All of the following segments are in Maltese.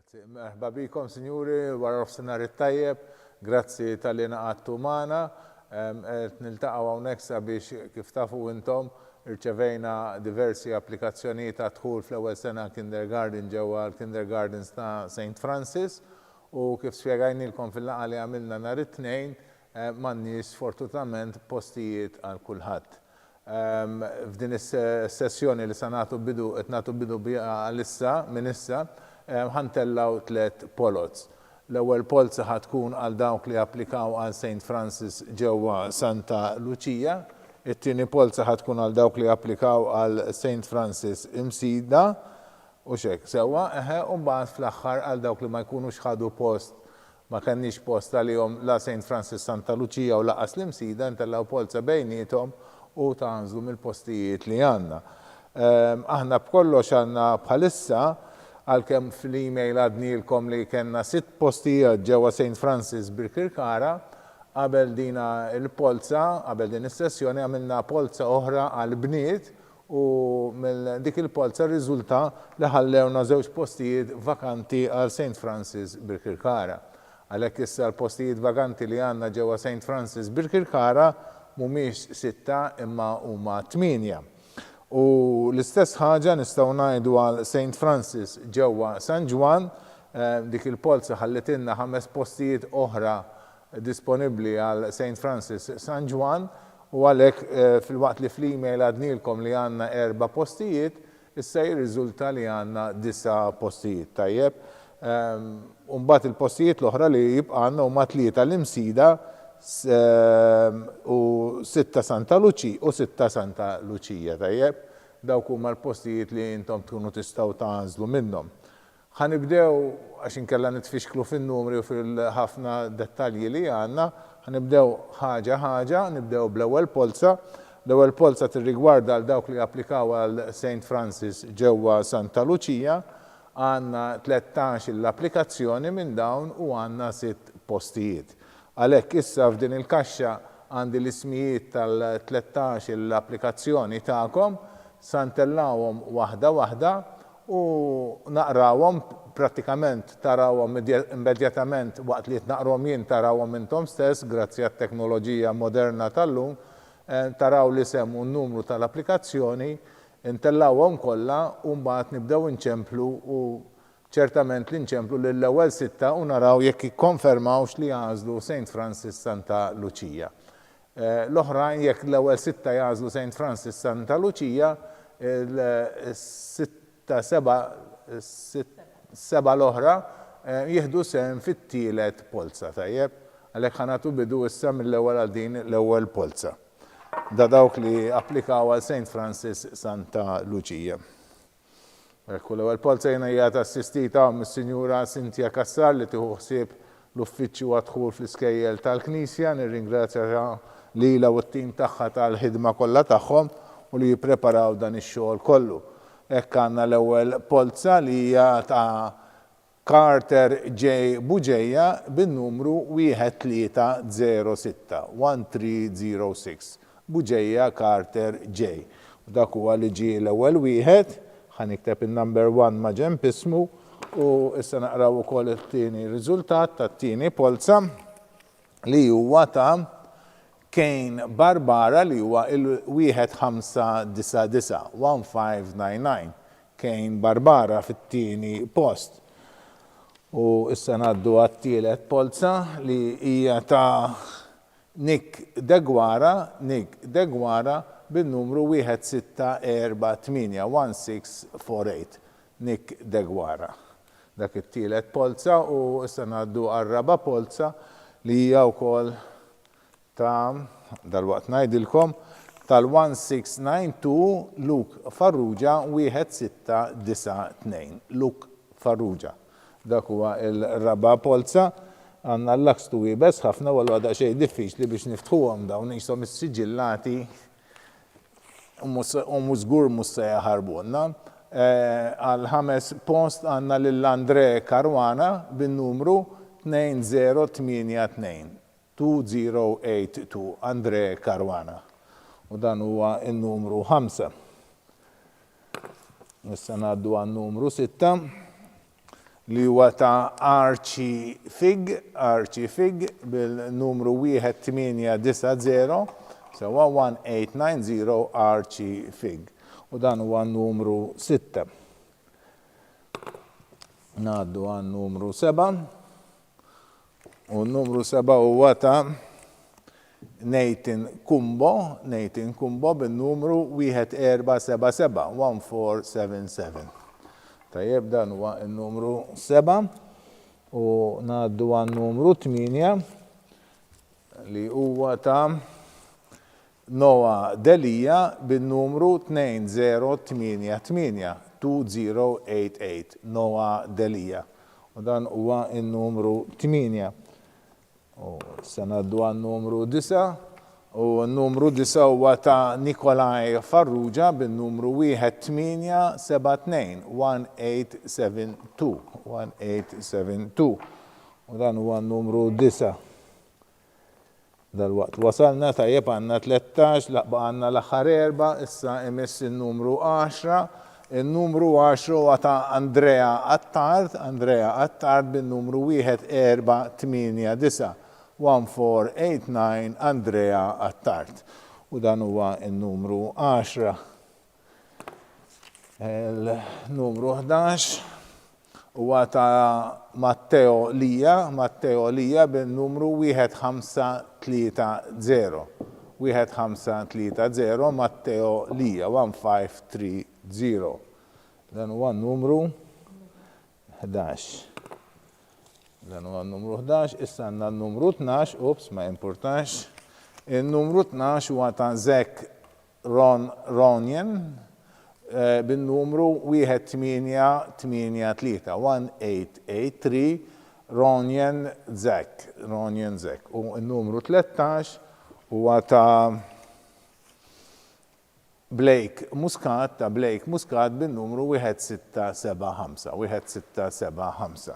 Grazie. Merħba bikom, signori, wara nofsinhar it-tajjeb, grazzi tal-li naqgħodtu magħna. Niltaqgħu hawnhekk sabiex kif tafu intom irċevejna diversi applikazzjonijiet ta' dħul fl-ewwel sena kindergarten ġewwa l-kindergardens ta' St. Francis u kif spjegajnilkom fil-laqgħa li għamilna nhar it-tnejn m'għandniex sfortunatament postijiet għal kulħadd. F'din is-sessjoni li se nagħtu bidu qed nagħtu bidu għalissa minn issa ħantellaw 3 polots. L-ewwel polza ħatkun għal dawk li applikaw għal St. Francis ġewwa Santa Lucia, it-tieni polza ħatkun għal dawk li applikaw għal St. Francis imsida u xek sewwa u mbagħad fl-aħħar għal dawk li ma jkunux ħadu post ma kenniex post għalihom la St. Francis Santa Lucia u laqas l-imsida ntellaw polza bejniethom u tanżlu mill-postijiet li għandna. Aħna b'kollox għandna bħalissa għalkemm fl-email għadnilkom li kellna 6 postijiet ġewwa St. Francis Birkirkara, qabel dina il-polza, qabel din is-sessjoni għamilna polza oħra għal bniet u mill dik il-polza riżulta li ħallewna 2 postijiet vakanti għal St. Francis Birkirkara. Għalhekk issa l-postijiet vakanti li għandna ġewwa St. Francis Birkirkara mhumiex 6 imma huma 8. U l-istess ħaġa nistgħu ngħidu għal St. Francis ġewwa San Juan, dik il-polza ħallitilna 5 postijiet oħra disponibbli għal St. Francis San Juan u għalhekk fil-waqt li fl-email għadnilkom li għandna 4 postijiet, issa jirriżulta li għandna 9 postijiet. Tajjeb, u mbagħad il-postijiet l-oħra li jibqa' għandna huma 3 l-imsida u 6 Santa Lucia u 6 Santa Lucia, tajjeb, dawk huma l-postijiet li intom tkunu tistgħu tażlu minnhom. Ħanibdew għax inkella nitfixklu fin-numri u fil-ħafna dettalji li għandna, ħanibdew ħaġa ħaġa, nibdew bl-ewwel polza. L-ewwel polza tirrigwarda għal dawk li applikaw għal St. Francis ġewwa Santa Lucia, għandna 13 l-applikazzjoni minn dawn u għandna 6 postijiet. Għalhekk issa f'din il-kaxxa għandi l-ismijiet tal-13 l-applikazzjoni tagħkom, santellawhom waħda waħda u naqrawhom prattikament tarawhom immedjatament waqt li tnaqrhom jien tarawhom intom stess grazzi għat-teknoloġija moderna tal-lum, taraw l-isem u n-numru tal-applikazzjoni, intellawhom kollha u mbagħad nibdew inċemplu u ċertament li nċemplu l-ewwel 6 u naraw jekk ikkonfermawx li jażlu St. Francis Santa Lucia. L-oħrajn jekk l-ewwel 6 jażlu St. Francis Santa Lucia, seba l-oħra jieħdu sehem fit-tielet polza, tajjeb, għalhekk ħanatu bidu issa mill-ewwel għal din l-ewwel polza. Da dawk li applikaw għal St. Francis Santa Lucia. Ekku l-ewwel polza jiena hija assistita mis-Sinjura Cynthia Kassar li tieħu ħsieb l-uffiċċju għad-dħul fl-iskejjel tal-Knisja, nirringrazzja lilha u t-tim tagħha tal-ħidma kollha tagħhom u li jippreparaw dan ix-xogħol kollu. Hekk għandna l-ewwel polza li hija ta' Carter J. Buġejja bin-numru 1306. Buġejja Carter J. Dak huwa li ġie l-ewwel wieħed. Ħanikteb il-number 1 ma' ġenb ismu u issa naqraw ukoll it-tieni riżultat tat-tieni polza li huwa ta' Kane Barbara li huwa il-1599. Kane Barbara fit-tieni post. U issa ngħaddu għat-tielet polza li hija ta' Nick Degwara bin-numru 1648. Nick Degwara. Dak it-tielet polza u issa ngħaddu għar-raba' polza li hija wkoll ta' dalwaqt ngħidilkom tal-1692 Luke Farrugia 1692. Luke Farrugia. Dak huwa l-raba' polza. Għandna l-laqstu wiebes ħafna u għadha xejn diffiċli biex niftħuhom dawn ishom is-siġillati u mhux żgur mhux se jaħarbulna. Għal 5 post għandna lil Andre Caruana bin-numru 2082. Andre Caruana. U dan huwa n-numru 5. Issa ngħaddu għan-numru 6. li huwa ta' Archifig bil-numru 1890 sewa 1890 Archifig. U dan huwa numru 6. Ngħaddu għan numru 7. U numru 7 huwa ta' Nathan Kumbo bin-numru 1477 1477. Tajjeb, dan huwa n-numru 7 u ngħaddu għan numru 8 li huwa ta' Noah Delia bin-numru 2088 Noah Delia. U dan huwa n-numru 8. U se ngħaddu għan numru 9 u n-numru 9 huwa ta' Nikolaj Farrugia bin-numru 1872 u dan huwa n-numru 9. Dal-waqt wasalna tajjeb għandna 13, laqba għandna l-aħħar 4, issa imiss in-numru 10. Il-numru 10 huwa ta' Andrea Attard bin-numru 1489 1489 Andrea Attard. U dan huwa n-numru 10. Il-numru 11 huwa ta' Matteo Lija bin-numru 1530 Matteo Lija 1530. Dan huwa n-numru 11. Issa għandna n-numru 12, ma importax. Il-numru 12 huwa ta' Zek Ronjen bin-numru 1883 Ronjen Zek. U n-numru 13 huwa ta' Blake Muscat bin-numru 1675.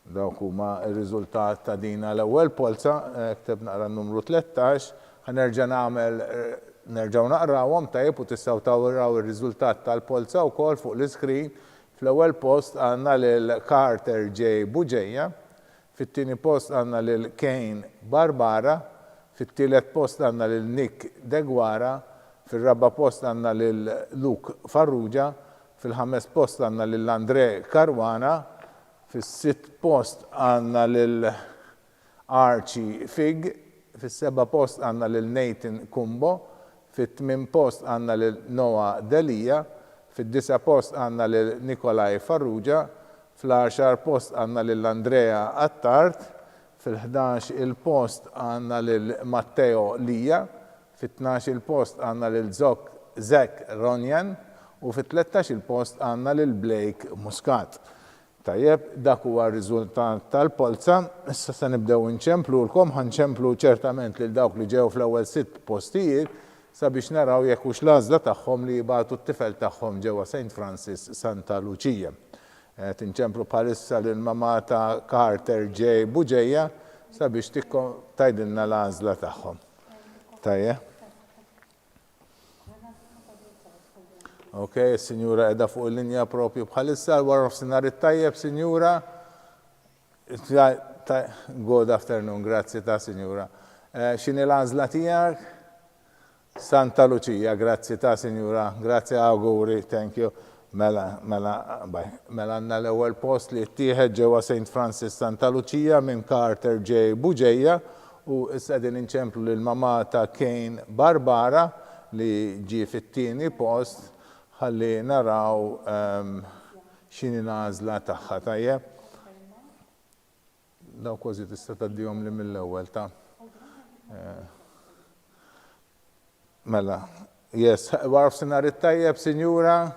Dawk huma r-riżultat ta' din l-ewwel polza, kteb naqra n-numru 13, nerġgħu naqrawhom tajjeb u tistgħu taraw ir-riżultat tal-polza wkoll fuq l-iskrin. Fl-ewwel post għandna lil Carter J. Buġejja, fit-tieni post għandna lil Kane Barbara, fit-tielet post għandna lil Nick Degwara, fil-raba post għandna lil Luke Farrugia, fil-ħames post għandna lil Andre Caruana, fil-sitt post għandna lil Archie Fig, fil-seba post għandna lil Nathan Kumbo, fil-tmin post għandna lil Noah Delia, fil-disa post għandna lil Nikolaj Farrugia, fil-10 post għandna lil Andrea Attard, fil-11 il-post għandna lil Matteo Lija, fil-12 il-post għandna lil Zek Ronjan u fil-13 il-post għandna lil Blake Muscat. Tajjeb, dak huwa r-riżultat tal-polza. Issa se nibdew inċemplulkom, ħanċemplu ċertament lil dawk li ġew fl-ewwel 6 postijiet sabiex naraw jekk hux l-għażla tagħhom li jibgħatu t-tifel tagħhom ġewwa St. Francis Santa Lucia. Tinċemplu bħalissa lil mama ta' Carter J. Buġejja sabiex tgħidilna l-għażla tagħhom. Tajjeb. Ok, signora edha fuq il-linja propju bħalissa, wara f'sinar it-tajjeb, signora. Good afternoon, grazzi ta' signora. X'inhi l-għażla tiegħek? Santa Lucia, grazzi ta' signora, grazzi auguri, thank you. Mela għandna l-ewwel post li ttieħed ġewwa St. Francis Santa Lucia minn Carter J. Buġejja u issa qegħdin inċemplu lil mama ta' Kane Barbara li ġie fit-tieni post ħalli naraw x'inhi l-għażla tagħha tajjeb. Daw kważi tista' tgħaddihom li mill-ewwel ta'. Mela, yes, wara f'sinar it-tajjeb, sinjura.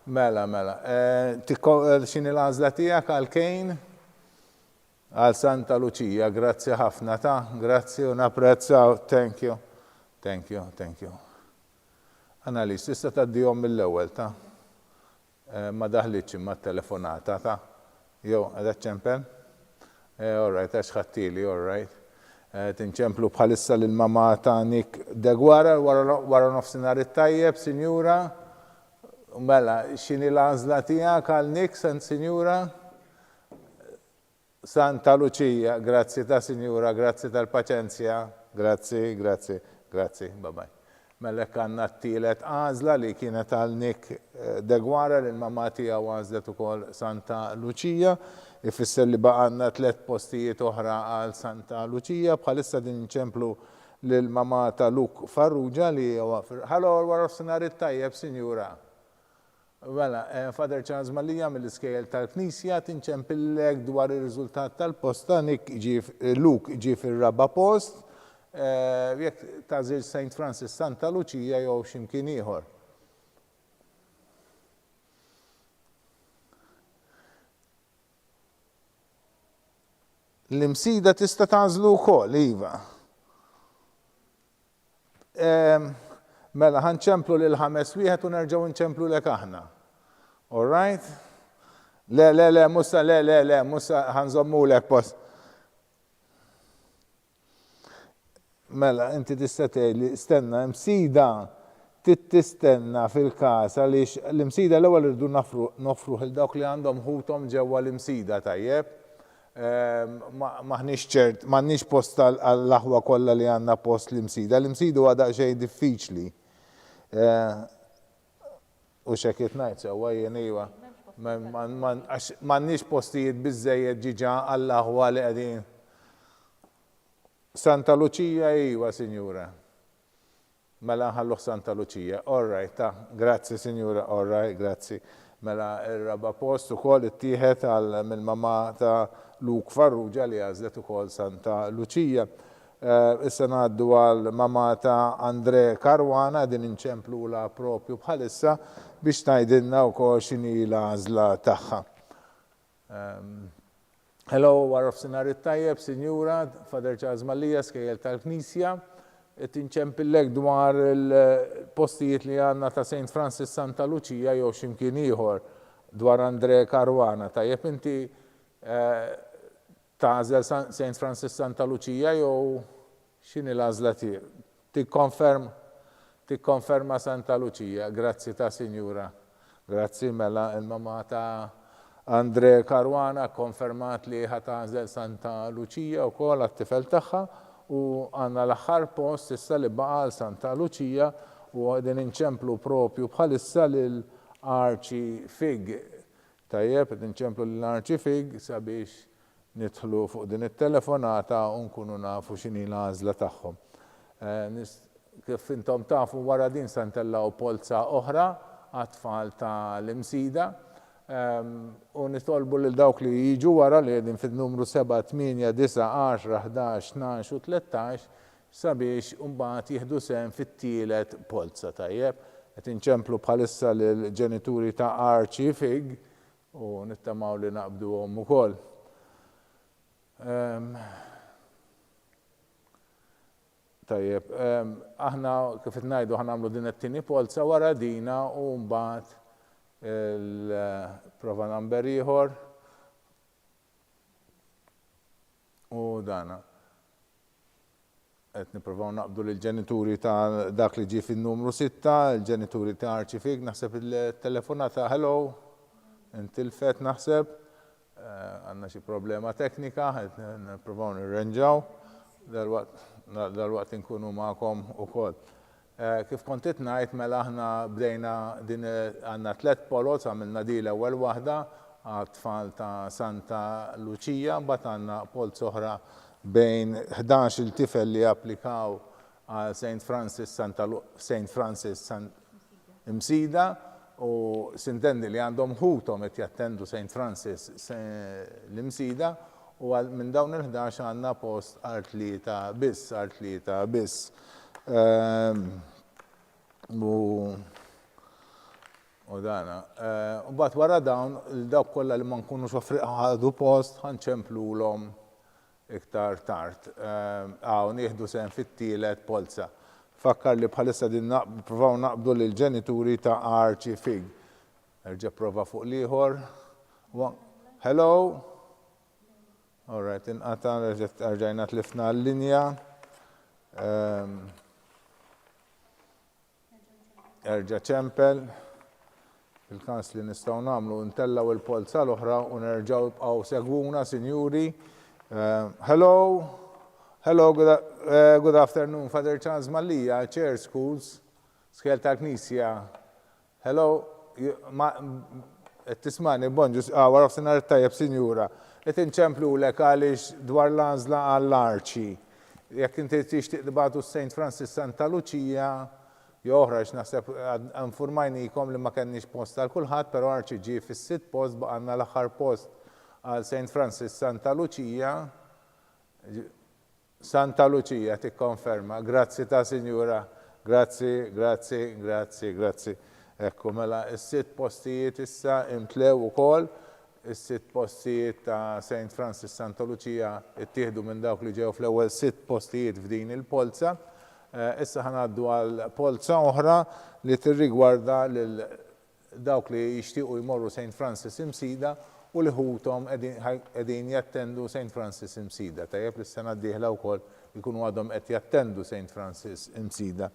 Mela. X'inhi l-għażla tiegħek għal Kane? Għal Santa Lucia, grazzi ħafna ta', grazzi u napprezzaw, thank you. Analis, tista' tgħaddihom mill-ewwel ta'. Ma daħlitx imma t-telefonata ta'. Jew, qiegħda ċempel? All right, għax ħaddili, all right. Tinċemplu bħalissa lil mama ta' Nick Degwara wara nofsinhar it-tajjeb, sinjura. Mela, x'inhi l-għażla tiegħek għal Nick, sinjura? Santa Lucia, grazzi ta' Sinjura, grazzi tal-paċenzja, grazzi, babaj. Mellek għanna t-tielet għazla li kienet għal-Nik Degwara li l-mamma tiegħu għazlet ukoll Santa Lucia, ifisser li baqanna 3 postijiet oħra għal Santa Lucia, bħalissa din nċemplu l-mamma ta' Luk Farrugia li għafir. Hello, wara f-sinar it-tajjeb, Sinjura. Mela, Father Charles Malija mill-iskejjel tal-Knisja tinċempillek dwar ir-riżultat tal-posta Luke ġie fir-raba' post, jekk tażil St. Francis Santa Lucia jew x'imkien ieħor. L-imsida tista' tażlu wkoll, iva. Mela, ħanċemplu lil 5 wieħed u nerġgħu nċemplu lek aħna. All right? Musa, ħanżommu lek post. Mela, inti tista' tgħidli stenna, msida tistenna fil-każ għaliex l-imsida l-ewwel irdu nofru il dawk li għandhom ħuthom ġewwa l-imsida tajjeb. Maħniex ċert, m'għandniex post għall-aħwa kollha li għandna post l-imsida. L-imsida huwa daqsxejn diffiċli. U xekit ngħid sewwa jien iva. M'għandniex postijiet biżżejjed ġiġa għall-aħwa li qegħdin. Santa Lucia iva, Sinjura. Mela nħalluh Santa Lucia. All right, grazzi Sinjura, all right, grazzi. Mela ir-raba' post ukoll ittieħed mill-mamma ta' Luk Farrugia li għażlet ukoll Santa Lucia. Issa ngħaddu għal mamma ta' Andre Karwana din inċemplula propju bħalissa biex tgħidilna wkoll x'inhi l-għażla tagħha. Hello, wara f'sinar it-tajjeb, Sinjura, Father Charles Malija, skejjel tal-Knisja. Tinċempillek dwar il-postijiet li għandna ta' St. Francis Santa Lucia jew x'imkien ieħor dwar Andre Karwana. Tajjeb inti tażel St. Francis Santa Lucia jew x'inhi l-għażla tiegħek? Tikkonferma Santa Lucia, grazzi ta' Sinjura. Grazzi mela il-mamma ta' Andre Karwana konfermat li ħatażel Santa Lucia wkoll għat-tifel tagħha u għandna l-aħħar post issa li baqa' Santa Lucia u qegħdin inċemplu propju bħalissa lil Archifig. Tajjeb, qed inċemplu lil Archifig sabiex nidħlu fuq din it-telefonata u nkunu nafu x'inhi l-għażla tagħhom. Kif intom tafu wara din se ntellaw polza oħra għat-tfal tal-imsida u nitolbu lil dawk li jiġu wara li qegħdin fin-numru 7, 8, 9, 10, 11, 12 u 13 sabiex mbagħad jieħdu sehem fit-tielet polza tajjeb. Qed inċemplu bħalissa lill-ġenituri ta' Archifig u nittamaw li naqbduhom ukoll. Tajjeb, aħna kif ngħidu ħanamlu din it-tieni polza wara dina u mbagħad il-prova number ieħor u dana. Qed nippruvaw naqbdu lill-ġenituri ta' dak li ġie fin-numru 6, il-ġenituri ta' Archifig, naħseb il-telefonata hello, intilfet naħseb, għandna xi problema teknika, qed nippruvaw nirranġaw, dal-waqt inkunu magħkom ukoll. Kif kont qed ngħid mela aħna bdejna din għandna 3 polot għamilna di l-ewwel waħda għat-tfal ta' Santa Lucia, mbagħad għandna polz oħra bejn 11 il-tifel li applikaw għal St. Francis imsida u sintendi li għandhom ħuthom qed jattendu St. Francis l-imsida u minn dawn il-11 għandna post għal 3 biss. U dana. U bat wara dawn, dawk kollha li ma nkunux ħadu post ħanċemplulhom iktar tard. Nieħdu sehem fit-tielet polza. Fakkar li bħalissa din provaw naqbdu lill-ġenituri ta' Archifig. Erġa' prova fuq l-ieħor. Hello? All right, inqata' rġajna tlifna l-linja. Erġa' ċempel. fil-każ li nistgħu nagħmlu ntellaw il-polza l-oħra u nerġgħu jibqgħu segwuna, sinjuri. Hello, good afternoon, Father Charles Mallia, Chair Schools, Skel tal-Knisja. Hello, tismani, bonġu, wara f'sinar tajjeb, sinjura. Qed inċemplulek għaliex dwar l-għażla għall-arċi. Jekk inti tixtieq tibagħtu St. Francis Santa Lucia, jew oħra naħseb infurmajnikom li ma kenniex post għal kulħadd, però arċi ġie fis-sitt post baqgħna l-aħħar post għal St. Francis Santa Lucia. Santa Lucia tikkonferma. Grazzi ta' Sinjura. Grazzi. Ekku mela is-sitt postijiet issa imtlew ukoll. Is-sitt postijiet ta' St. Francis Santa Lucia ittieħdu minn dawk li ġew fl-ewwel sitt postijiet f'din il-polza. Issa ħanaddu għal polza oħra li tirrigwarda lil dawk li jixtiequ jmorru St. Francis imsida u li ħutom qegħdin jattendu St. Francis imsida. Tajjeb li s-sena d-dieħla wkoll jkunu għadhom qed jattendu St. Francis imsida.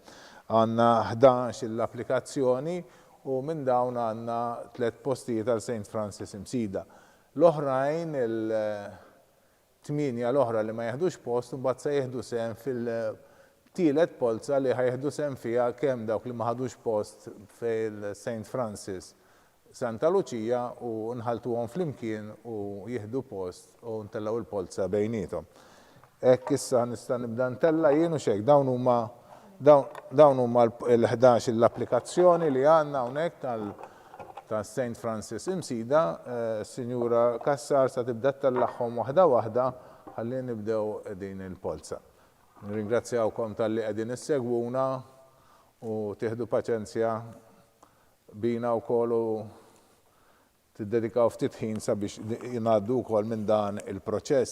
Għandna 11 l-applikazzjoni u minn dawn għandna 3 postijiet għal St. Francis imsida. L-oħrajn il-8 l-oħra li ma jeħdux post mbagħad se jeħdu sehem fil-tielet polza li ħajjeħdu sehem fiha kemm dawk li ma ħadux post fil-St. Francis Santa Lucia u nħaltuhom flimkien u jieħdu post u ntellaw il-polza bejniethom. Hekk issa nista' nibda ntella jien u xejn dawn huma l-11 l-applikazzjoni li għandna hawnhekk ta' St. Francis imsida. Sinjura Kassar sa tibda tellagħhom waħda waħda ħalli nibdew din il-polza. Nirringrazzjawkom tal-li qegħdin issegwuna u tieħdu paċenzja bina wkoll u tiddedikaw ftit ħin sabiex jingħaddu wkoll minn dan il-proċess.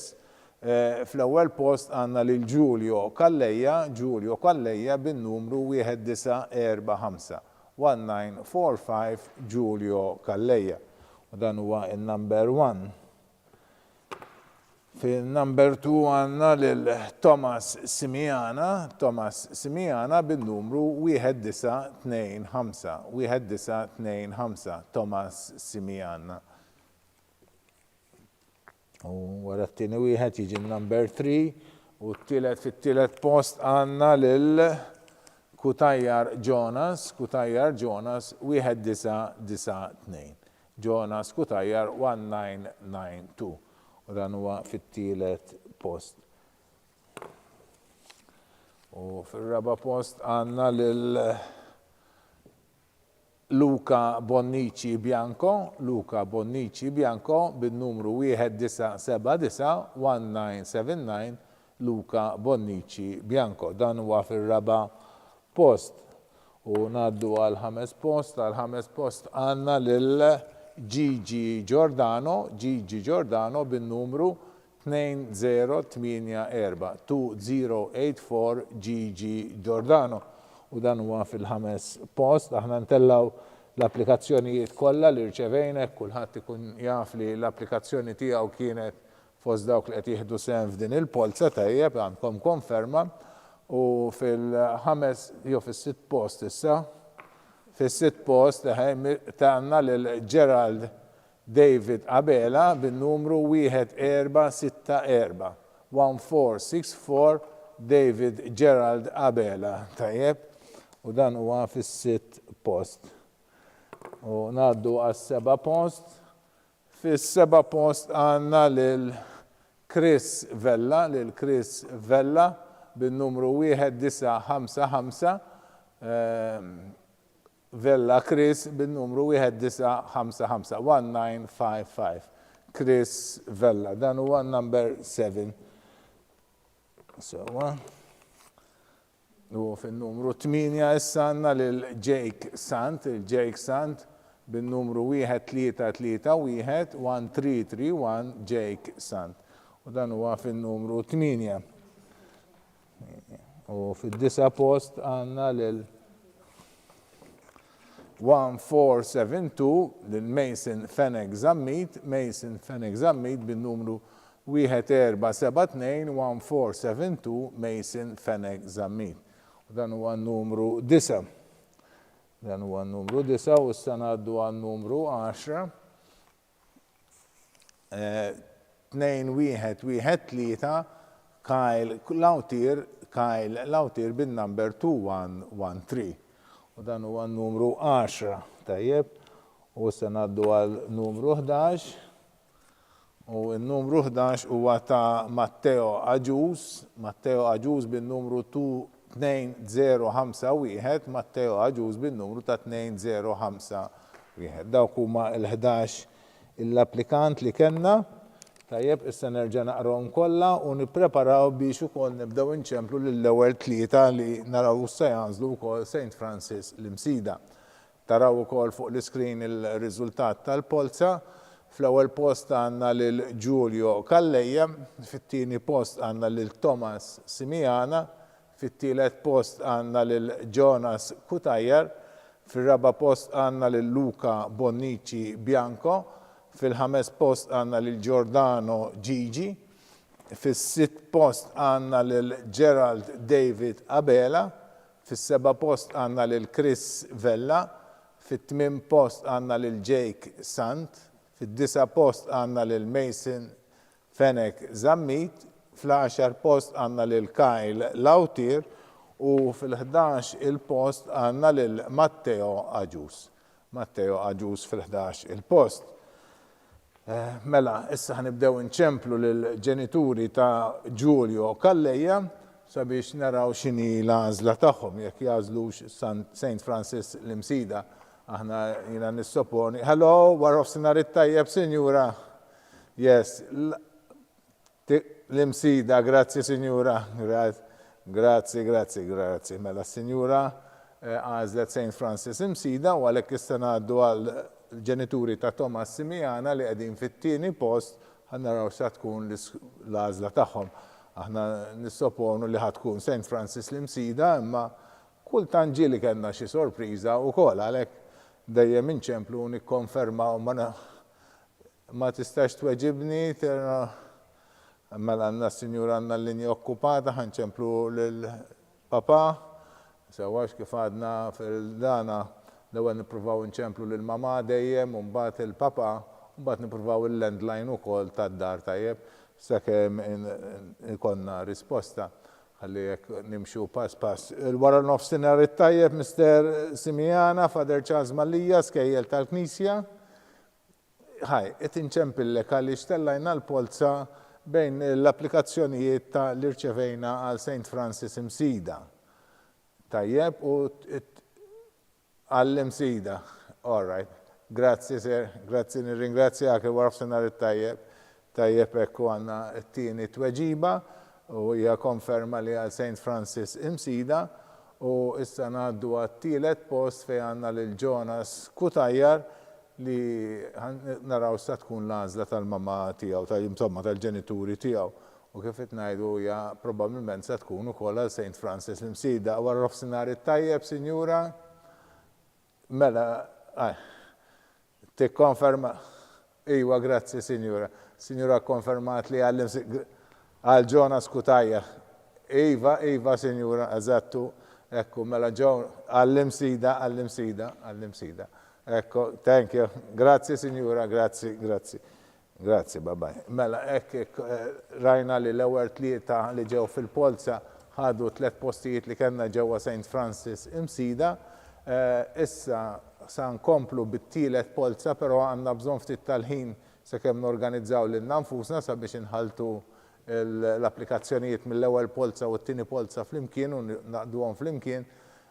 Fl-ewwel post għandna lil Giulio Calleja bin-numru 1945. 1945 Giulio Calleja. U dan huwa il-number 1. Fil-number 2 għandna lil Thomas Simiana bin-numru 1925. 1925 Thomas Simiana. U wara t-tieni wieħed jiġi number 3 u fit-tielet post għandna lil Kutajjar Jonas 1992. Jonas Kutajjar 1992. U dan huwa fit-tielet post. U fir-raba' post għandna lil Luca Bonnici Bianco bin-numru 1979 Luca Bonnici Bianco. Dan huwa fir-raba' post. U ngħaddu għal ħames post għandna lil Gigi Giordano bin-numru 2084 Gigi Giordano. U dan huwa fil-ħames post. Aħna ntellaw l-applikazzjonijiet kollha li rċevejna, kulħadd ikun jaf li l-applikazzjoni tiegħu kienet fost dawk li qed jieħdu sehem f'din il-polza tajjeb għandkom konferma. U fis-sitt post issa. Fis-sitt post għandna lil Gerald David Abela bin-numru 1464. 1464 David Gerald Abela tajjeb. U dan huwa fis-sitt post. U ngħaddu għas-seba' post. Fis-seba' post għandna lil Chris Vella bin-numru 1955. Vella Chris bin-numru 1955. 1955. Chris Vella. Dan huwa number 7. U fin-numru 8 issa għandna lil Jake Sant bin-numru 1331 Jake Sant. U dan huwa fin-numru 8. U fid-9 post għandna lil 1472 lil Mason Fenech Zammit bin-numru 1472 Mason Fenech Zammit. U dan huwa numru 9. Dan huwa n-numru 9 u issa ngħaddu għan-numru 10. 2-1-1-3 Kyle Lawtier bin-number 2113. U dan huwa n-numru 10. Tajjeb. U issa ngħaddu għal-numru 11. U n-numru 11 huwa ta' Matteo Aġuż bin-numru 2051, Matteo Aġuż bin-numru ta' 2051. Dawk huma l-11 l-applikant li kellna. Tajjeb, issa nerġa' naqrahom kollha u nippreparaw biex ukoll nibdew inċemplu lill-ewwel tlieta li naraw se jażlu wkoll St. Francis l-Imsida. Taraw ukoll fuq l-iskrin il-riżultat tal-polza. Fl-ewwel post għandna lil Giulio Calleja, fit-tieni post għandna lil Thomas Simiana, fit-tielet post għandna lil Jonas Kutajjar, fir-raba' post għandna lil Luca Bonnici Bianco, fil-ħames post għandna lil Giordano Gigi, fis-sitt post għandna lil Gerald David Abela, fis-seba' post għandna lil Chris Vella, fit-tmiem post għandna lil Jake Sant, fid-disa' post għandna lil Mason Fenek Zammit, fl-10 post għandna lil Kyle Lawtier u fil-11 il-post għandna lil Matteo Aġuż. Matteo Aġuż fil-11 il-post. Mela, issa ħnibdew inċemplu lill-ġenituri ta' Giulio Calleja sabiex naraw x'inhi l-għażla tagħhom jekk jażlux St. Francis l-Imsida. Aħna jiena nissopponi. Hello, wara f'sinar it-tajjeb, Sinjura. Yes. L-Imsida, grazzi Sinjura. Grazzi. Mela Sinjura għażlet St. Francis Imsida u għalhekk issa ngħaddu għal ġenituri ta' Thomas Simiana li qegħdin fit-tieni post ħannaraw xa tkun l-għażla tagħhom. Aħna nissopponu li ħatkun St. Francis l-Imsida, imma kultant ġieli kellna xi sorpriża wkoll għalhekk dejjem inċemplu nikkonfermaw ma tistax tweġibni mela għandna s-Sinjura għandna l-linja okkupata ħanċemplu lill-Papa. Sewwax kif għadna fil-dana l-ewwel nippruvaw inċemplu lill-Mama dejjem u mbagħad il-Papa u mbagħad nippruvaw il-landline ukoll tad-dar tajjeb sakemm ikollna risposta. Ħalli jekk nimxu pass. Wara nofsinhar it-tajjeb Mr. Simiana, Father Charles Mallija, skejjel tal-Knisja. Ħaj, qed inċempillek għaliex tellajna l-polza bejn l-applikazzjonijiet li rċevejna għal St. Francis Imsida. Tajjeb u għall-Imsida. All right. Grazzi, sir. Grazzi, nirringrazzjak wara nofsinhar it-tajjeb. Tajjeb hekk għandna t-tieni tweġiba. U hija konferma li għal St. Francis Imsida u issa ngħaddu għat-tielet post fejn għandna lil Jonas Kutajjar li naraw sa tkun l-għażla tal-mamma tiegħu tal-ġenituri tiegħu. U kif qed ngħidu hija probabbilment se tkun ukoll għal St. Francis Imsida. Wara nofsinhar it-tajjeb, Sinjura? Mela, tikkonferma. Iwa, grazzi, Sinjura. Sinjura konfermat li għal Jonas Kutajjar. Iva, Sinjura, eżattu. Ekku, mela għall-Imsida. Ekku, thank you. Grazzi, Sinjura, grazzi. Grazzi, babaj. Mela, rajna li l-ewwel tlieta li ġew fil-polza ħadu 3 postijiet li kellna ġewwa St. Francis Imsida. Issa sa nkomplu bit-tielet polza, però għandna bżonn ftit tal-ħin sakemm norganizzaw lil nfusna sabiex inħaltu l-applikazzjonijiet mill-ewwel polza u t-tieni polza flimkien u naqduhom flimkien.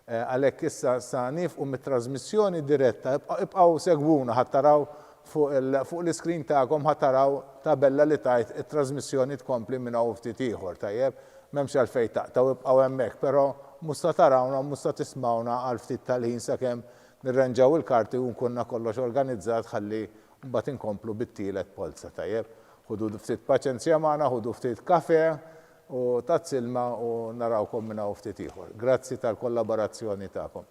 Għalhekk issa sa nifqu mit-trasmissjoni diretta, ibqgħu segwuna ħattaraw fuq l-iskrin tagħkom ħattaraw tabella li tajt it-trasmissjoni tkompli minn hawn ftit ieħor tajjeb, m'hemmx għalfejn taqtaw ibqgħu hemmhekk, però mhux se tarawna mhux se tismawna għal ftit tal-ħin sakemm nirranġaw il-karti u nkunna kollox organizzat ħalli mbagħad inkomplu bit-tielet polza tajjeb. Ħudu ftit paċenzja magħna, ħudu ftit kafe u tazz-ilma u narawkom minn hawn ftit ieħor. Grazzi tal-kollaborazzjoni tagħkom.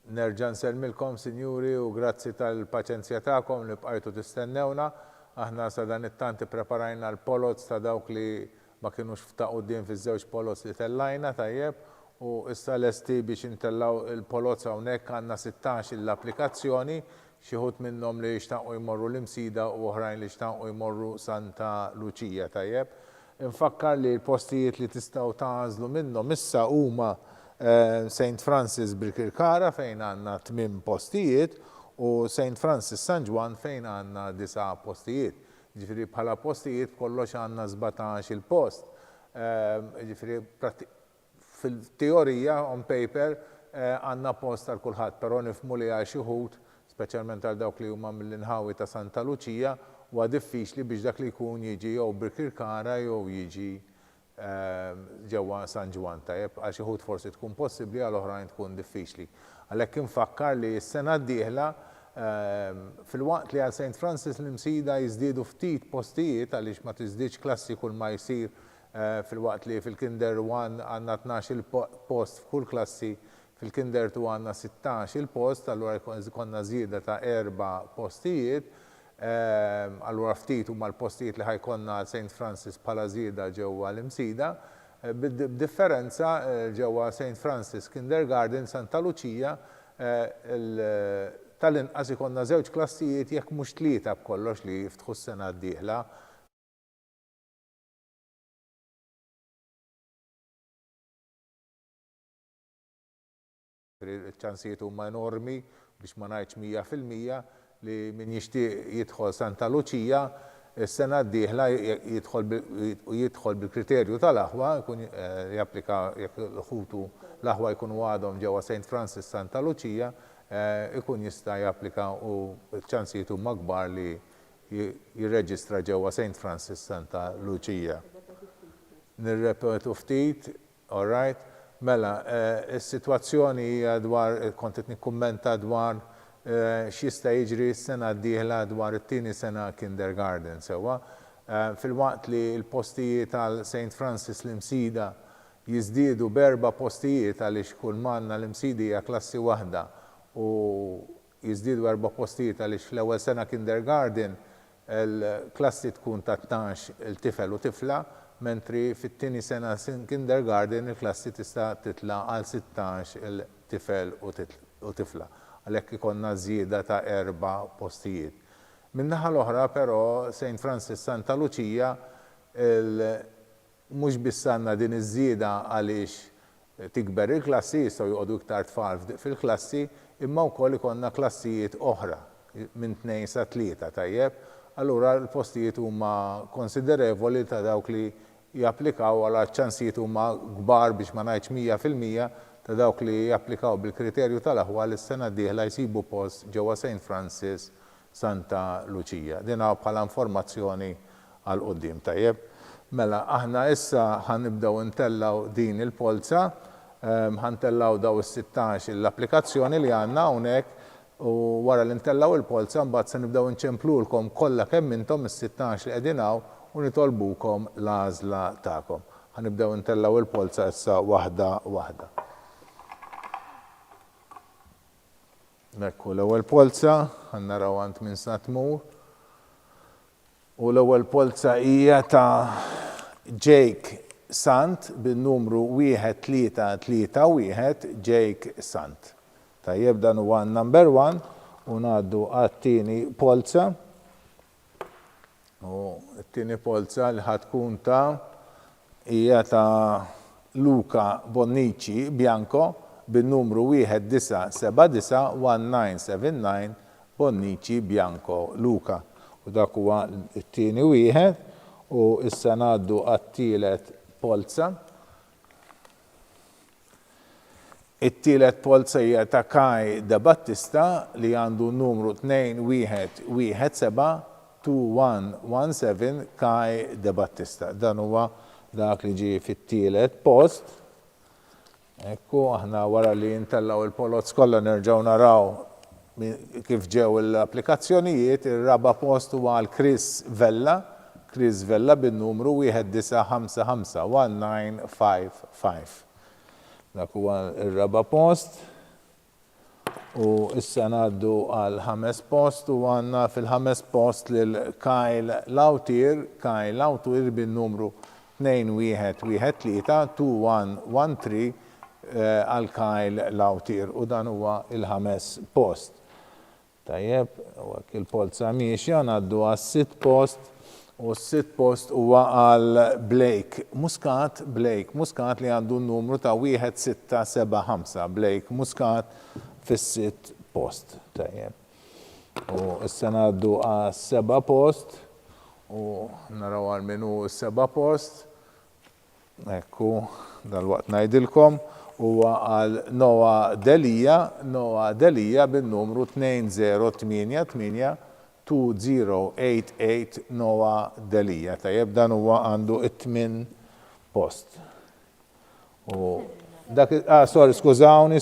Nerġa' nsellmilkom, Sinjuri, u grazzi tal-paċenzja tagħkom li bqajtu tistennewna. Aħna sa dan it-tant ippreparajna l-polots ta' dawk li ma kinux ftaq quddiem fiż-żewġ polots li tellajna tajjeb, u issa lesti biex intellaw il-polots hawnhekk għandna 16 l-applikazzjoni, xi wħud minnhom li jixtaqu jmorru l-Imsida u oħrajn li jixtaqu jmorru Santa Lucia tajjeb. Infakkar li l-postijiet li tistgħu tagħżlu minnhom issa huma St. Francis Birkirkara fejn għandna 8 postijiet u St. Francis San Juan fejn għandna 9 postijiet. Ġifieri bħala postijiet kollox għandna 17 il-post. Ġifieri fil-teorija on paper għandna post għal kulħadd, però nifhmu li għal xi wħud, speċjalment għal dawk li huma mill-inħawi ta' Santa Lucia, huwa diffiċli biex dak li jkun jiġi jew Birkirkara jew jiġi ġewwa San Juan tajjeb, għal xi wħud forsi tkun possibbli għal oħrajn tkun diffiċli. Għalhekk infakkar li s-sena d-dieħla fil-waqt li għal St. Francis l-Imsida jiżdiedu ftit postijiet għaliex ma tiżdiedx klassi kull ma jsir fil-waqt li fil-Kinder 1 għandna 12 post f'kull klassi, fil-Kinder 2 għandna 16 il-post, allura konna żieda ta' 4 postijiet. Allura ftit huma l-postijiet li ħajkonna St. Francis bħala żieda ġewwa l-Imsida, b'differenza ġewwa St. Francis Kindergarten Santa Lucia tal-inqas ikonna 2 klassijiet jekk mhux 3 b'kollox li jiftħu s-sena d-dieħla. Iċ-ċansijiet huma enormi biex ma ngħidx 100% li min jixtieq jidħol Santa Lucia is-sena d-dieħla jidħol bil-kriterju tal-aħwa, jkun japplika jekk l-ħutu l-aħwa jkunu għadhom ġewwa St. Francis Santa Lucia, ikun jista' japplika u ċ-ċansijiet huma kbar li jirreġistra ġewwa St. Francis Santa Lucia. Nirrepetu ftit, all right, mela, is-sitwazzjoni hija dwar kont qed nikkummenta dwar x'jista' jiġri s-sena d-dieħla dwar it-tieni sena kindergarten sewwa. Fil-waqt li l-postijiet għal St. Francis l-Imsida jiżdiedu b'4 postijiet għaliex kull manna l-Imsidi hija klassi waħda u jiżdiedu 4 postijiet għaliex fl-ewwel sena kindergarten il-klassi tkun ta' 12 il-tifel u tifla, mentri fit-tieni sena kindergarten il-klassi tista' titla' għal 16 il-tifel u tifla. Għalhekk ikonna żieda ta' 4 postijiet. Min-naħa l-oħra però St. Francis Santa Lucia mhux biss għandna din iż-żieda għaliex tikber il-klassi jistgħu joqogħdu iktar tfal fil-klassi, imma wkoll ikonna klassijiet oħra minn 2 sa 3 tajjeb. Allura l-postijiet huma konsiderevoli ta' dawk li japplikaw għal ċansijiet huma kbar biex ma ngħidx 100% ta' dawk li japplikaw bil-kriterju tal-aħwa li s-sena d-dieħla jsibu post ġewwa St. Francis Santa Lucia. Din bħala informazzjoni għal quddiem tajjeb. Mela, aħna issa ħanibdew intellaw din il-polza, ħantellaw daw is-16 l-applikazzjoni li għandna hawnhekk u wara li ntellaw il-polza mbagħad se nibdew inċemplulkom kollha kemm intom is-16 li qegħdin hawn u nitolbukom l-għażla tagħkom. Ħanibdew intellaw il-polza issa waħda waħda. Ekku l-ewwel polza, ħannaraw għand minn sa tmur. U l-ewwel polza hija ta' Jake Sant bin-numru 1331 Jake Sant. Tajjeb dan huwa number 1 u ngħaddu għat-tieni polza. U t-tieni polza li ħatkun ta' hija ta' Luca Bonnici Bianco bin-numru 1979 Bonnici Bianco Luca. U dak huwa t-tieni wieħed u issa ngħaddu għat-tielet polza. It-tielet polza hija ta' Kai De Battista li għandu numru 2117 Kai De Battista. Dan huwa dak li ġie fit-tielet post. Ekku, aħna wara li intellaw il-polots kollha nerġgħu naraw kif ġew l-applikazzjonijiet, ir-raba' post huwa għal Chris Vella bin-numru 1955. Dak huwa ir-raba' post. U issa ngħaddu għal 5 post u għandna fil-5 post lil Kyle Lautier bin-numru 2113 għal Kyle Lautier u dan huwa il-5 post. Tajjeb, il-polza miexja ngħaddu għas-6 post u s-6 post huwa għal Blake Muscat li għandu n-numru ta' 1675. Blake Muscat fis-6 post. Tajjeb. U issa ngħaddu għas-7 post u naraw għal minu s-7 post. Ekku, dal-waqt ngħidilkom huwa għal Noah Delia bin-numru 2088 Noah Delia. Tajjeb dan huwa għandu 8 post. U dak skużawni.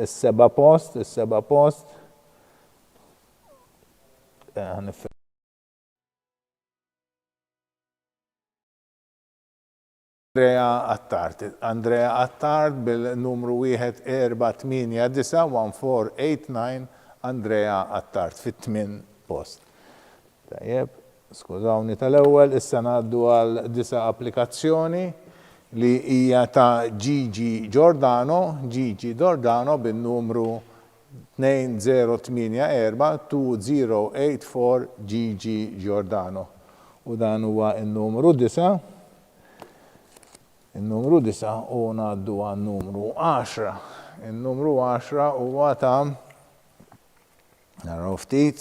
Is-7 post. Andrea Attard bil-numru 1489 Andrea Attard fit-8 post. Tajjeb, skużawni tal-ewwel, issa ngħaddu għal 9 applikazzjoni li hija ta' Gigi Giordano bin-numru 2084 Gigi Giordano. U dan huwa n-numru 9. Il-numru 9 u ngħaddu għan-numru 10. Il-numru 10 huwa ta' naraw ftit.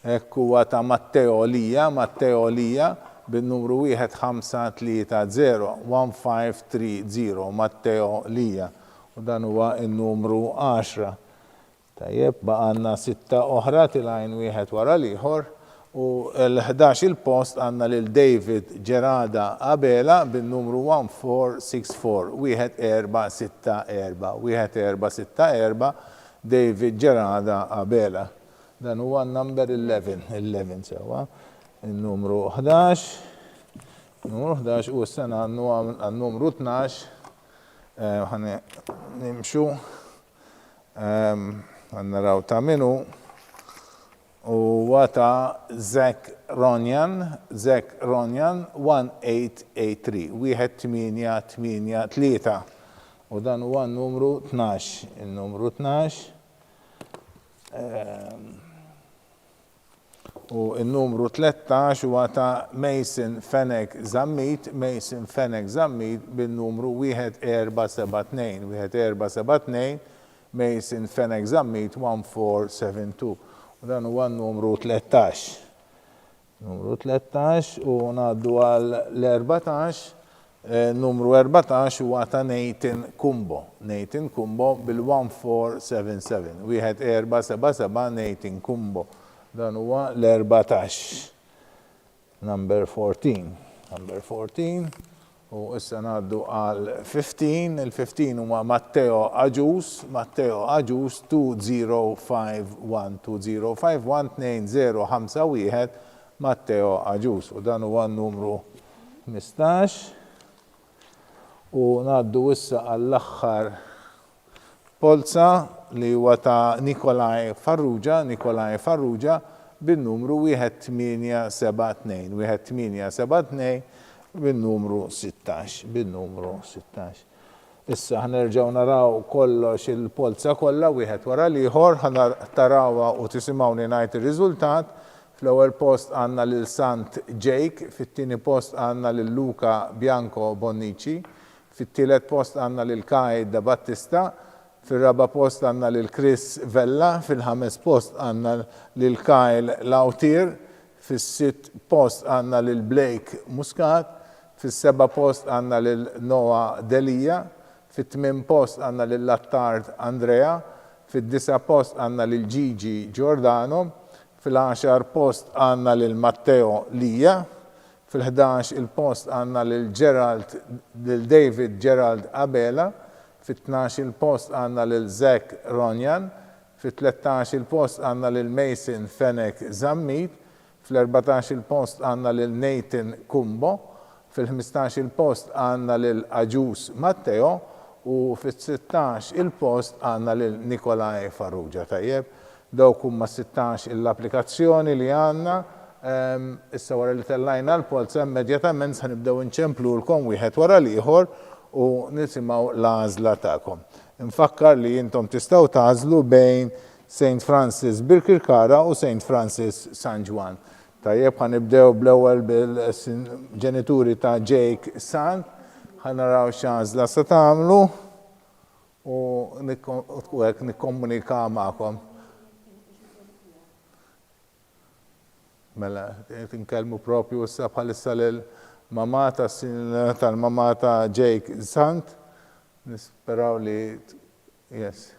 Hekk huwa ta' Matteo Lia bin-numru 1530 Matteo Lia. U dan huwa n-numru 10. Tajjeb, baqgħanna 6 oħra tilgħin wieħed wara l-ieħor. U l-11 il-post għanna lil David Gerada Abela bin-numru 1464 David Gerada Abela. Dan huwa number 11 sewa. Il-numru 11. U s-sena għan-numru 12. Ħani nimxu. Għannaraw ta' minu. U għata Zach Ronjan 1883. U dan huwa n-numru 12. Il-numru 12. U il-numru 13 huwa ta' Mason Fenech Zammit bin-numru 1472 Mason Fenech Zammit 1472. U dan huwa n-numru 13. Numru 13 u ngħaddu għal l-14. Numru 14 huwa ta' Nathan Kumbo bil-1477. 1477 Nathan Kumbo. Dan huwa l-14. Number 14. U issa ngħaddu għal 15. Il-15 huwa Matteo Agius 2051 Matteo Agius. U dan huwa n-numru 15. U ngħaddu issa għall-aħħar polza li huwa ta' Nikolaj Farrugia bin-numru 1872 bin-numru 16. Issa ħnerġgħu naraw kollox il-polza kollha wieħed wara l-ieħor, tarawha u tisimgħuni ngħid ir-riżultat. Fl-ewwel post għandna lil Sant Jake, fit-tieni post għandna lil Luca Bianco Bonnici, fit-tielet post għandna lil Kaid da Battista, fil-raba post għandna lil Chris Vella, fil-ħames post għandna lil Kyle Lautier, fil-sitt post għandna lil Blake Muscat, fil-seba post għandna lil Noah Delia, fil-tmin post għandna lil Attard Andrea, fil-disa post għandna lil Gigi Giordano, fil-10 post għandna lil Matteo Lia, fil-11 il-post għandna lil David Gerald Abela, fil-12 il-post għandna lil Zach Ronjan, fil-13 il-post għandna lil Mason Fenech Zammit, fil-14 il-post għandna lil Nathan Kumbo, fil-15 il-post għandna lil Agius Matteo u fit-16 il-post għandna lil Nikolaj Farrugia tajjeb. Dawk huma 16 l-applikazzjoni li għandna. Issa wara li tellajna l-polza immedjatament se nibdew inċemplulkom wieħed wara l-ieħor u nisimgħu l-għażla tagħkom. Infakkar li intom tistgħu tagħżlu bejn St. Francis Birkirkara u St. Francis San Juan. Tajjeb ħanibdew bl-ewwel bil-ġenituri ta' Jake Sant, ħanaraw x'għażla se tagħmlu u hekk nikkomunika magħkom. Mela, tinkellmu propju issa bħalissa lill-mama tal-mama ta' Jake Sant. Nisperaw li yes.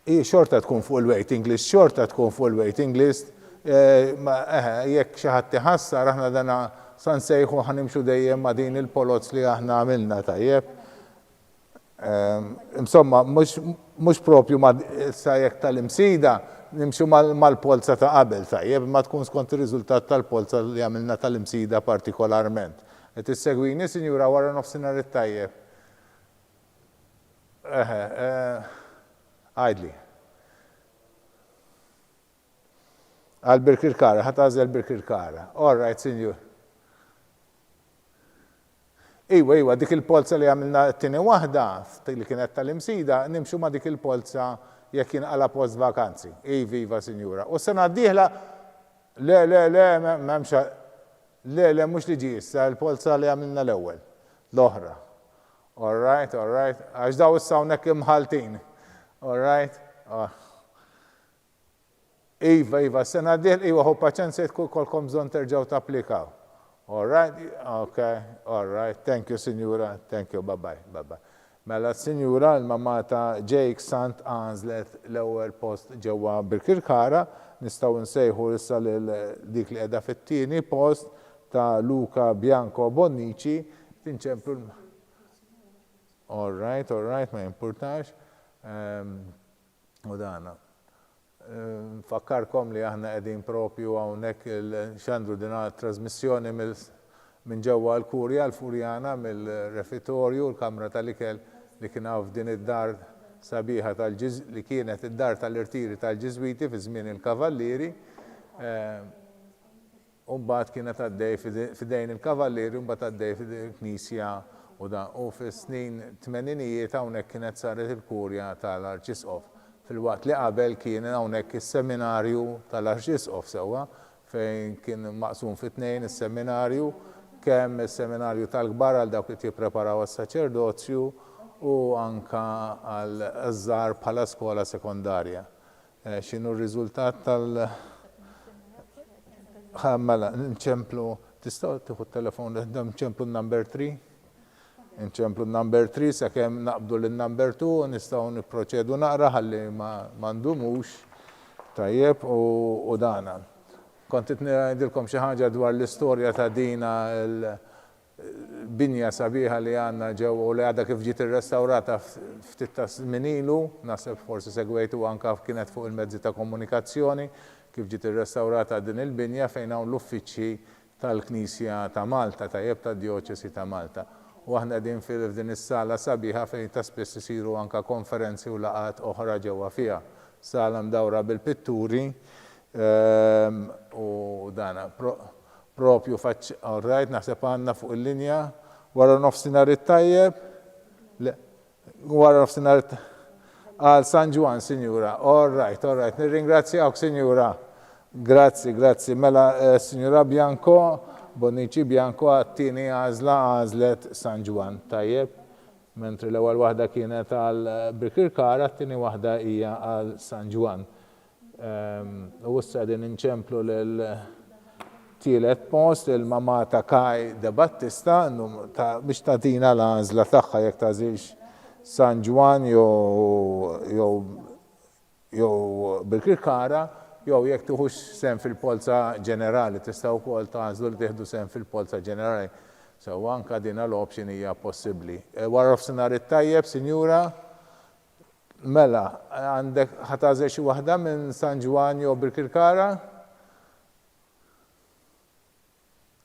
Xorta tkun fuq il-waiting list, xorta tkun fuq il-waiting list. Jekk xi ħadd iħassar aħna dana san sejħu ħanimxu dejjem ma' din il-polots li aħna għamilna tajjeb. Insomma, mhux propju ma' sa jekk tal-imsida nimxu mal-polza ta' qabel tajjeb, ma tkun skont ir-riżultat tal-polza li għamilna tal-imsida partikolarment. Qed issegwini, Sinjura, wara nofsinhar it-tajjeb. Għajdli. Għal-Birkirkara, ħatażel Birkirkara. All right, Sinjur. Iwa, dik il-polza li għamilna t-tini wahda, li kienet tal-imsida, nimxu ma dik il-polza jekk kien għala post vakanzi. Iva, Sinjura. U sena d-dieħla, memxa, mux li ġissa, il-polza li għamilna l-ewel, l-oħra. All right, għax daw s-sawnek imħaltin. All right? Iva, sena d-dieħla, hu paċenzejt kolkom bżon terġaw t-applikaw. All right, okay, all right. Thank you, Signora. Thank you, bye-bye. Mela, Signora, l-mamma ta' Jake Sant għanżlet l-ewwel post ġewwa Birkirkara, nistgħu nsejħu issa dik li qiegħda fit-tieni post ta' Luca Bianco Bonnici, tinċemplu All right, ma jimpurtax. U dana. Fakkarkom li aħna qegħdin propju hawnhekk il-xandru dina trasmissjoni minn ġewwa l-Kurja l-Furjana mill-refitorju l-Kamra tal-Ikel li kien hawn f'din id-dar sabiħa li kienet id-dar tal-irtiri tal-Ġiżwiti fi żmien il-Kavallieri. U mbagħad kienet għaddej f'idejn il-Kavallieri u mbagħad għaddej fil-Knisja u fis-snin 80 hawnhekk kienet saret il-Kurja tal-Arċisqof. Fil-waqt li qabel kien hawnhekk is-seminarju tal-Arċisqof sewwa fejn kien maqsum fit-tnejn is-seminarju kemm is-seminarju tal-kbar għal dawk li jippreparaw għas-saċerdozju u anka għal żgħar bħala skola sekondarja. X'inhu r-riżultat mela nċemplu tistgħu tieħu t-telefon nċemplu n-number 3? Nċemplu n-number 3 sakemm naqbdu l-number 2 nistgħu nipproċedu naqra ħalli ma ndumux tajjeb u dana. Kont qed ngħidilkom xi ħaġa dwar l-istorja ta' dina l-binja sabiħa li għandna ġewwa u li għadha kif ġiet irrestawrata ftit ta' żmien ilu, naħseb forsi segwejtu anke kienet fuq il-mezzi ta' komunikazzjoni kif ġiet irrestawrata din il-binja fejn hawn l-uffiċċji tal-Knisja ta' Malta tajjeb tad-Djoċesi ta' Malta. U aħna qegħdin f'din is-sala sabiħa fejn ta' spiss isiru anke konferenzi u laqgħat oħra ġewwa fiha. Sala mdawra bil-pitturi u dana propju all right, naħseb għandna fuq il-linja wara nofsinhar it-tajjeb. Wara nofsinhar għal San Juan, Sinjura. All right. Nirringrazzjawk, Sinjura. Grazzi. Mela, Sinjura Bianco, Bonnici Bianco għattini għazlet San Juan, tajjeb. Mentri l-ewwel waħda kienet għal Birkirkara, t-tieni waħda hija għal San Juan. U issa din inċemplu l-tielet post il-mama ta' Kaj de Battista biex tagħtina l-għażla tagħha jekk tażilx San Juan jew Birkirkara jew jekk tieħux sem fil-polza ġenerali tistgħu wkoll tażlu li tieħdu sem fil-polza ġenerali. So anke din l-option hija possibbli. Wara nofsinhar it-tajjeb, Sinjura, mela, għandek ħatażel xi waħda minn San Juan jew Birkirkara?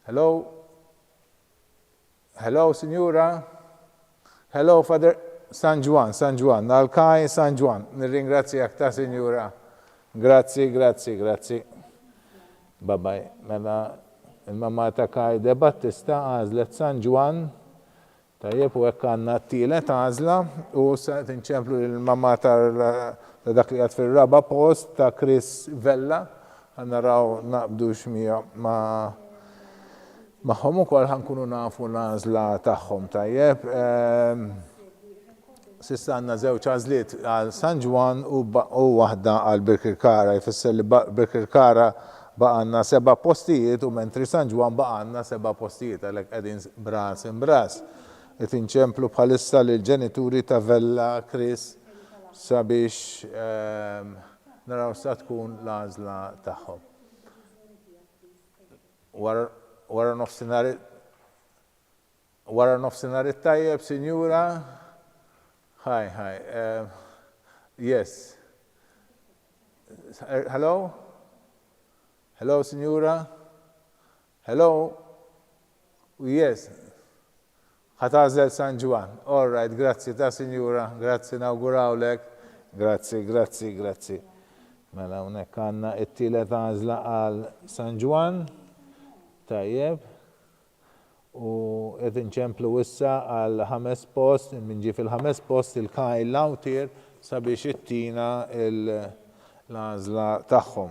Hello, Sinjura? Hello, Father San Juan, Nalkaj San Juan. Nirringrazzjak ta' Sinjura. Grazzi. Babaj, mela il-mamma ta' Kaj De Battista għazlet San Juan. Tajjeb, u hekk għandna t-tielet għażla u se tinċemplu l-mamma ta' dak li għad fil-raba post ta' Chris Vella. Għannaraw naqbdu xmija maħħom ukoll ħankunu nafu l-għażla tagħhom tajjeb. Sissa għandna żewġ għażliet għal San Juan u waħda għal Birkirkara. Jfisser li Birkirkara baqanna 7 postijiet u mentri San Juan baqanna 7 postijiet għalhekk qegħdin bras imbras. Qed inċemplu bħalissa lill-ġenituri ta' Vella Chris sabiex naraw sa tkun l-għażla tagħhom. Wara nofsinhar it-tajjeb, Sinjura. Hi. Yes. Hello, Signora? Hello? Yes. Ħatażel San Juan. All right, grazzi ta' Signora. Grazzi nawgurawlek. Grazzi. Mela hawnhekk għandna t-tielet għażla għal San Juan. Tajjeb. U qed inċemplu issa għal 5 post, min ġie fil-5 post il-Kyle Lautier sabiex ittina l-għażla tagħhom.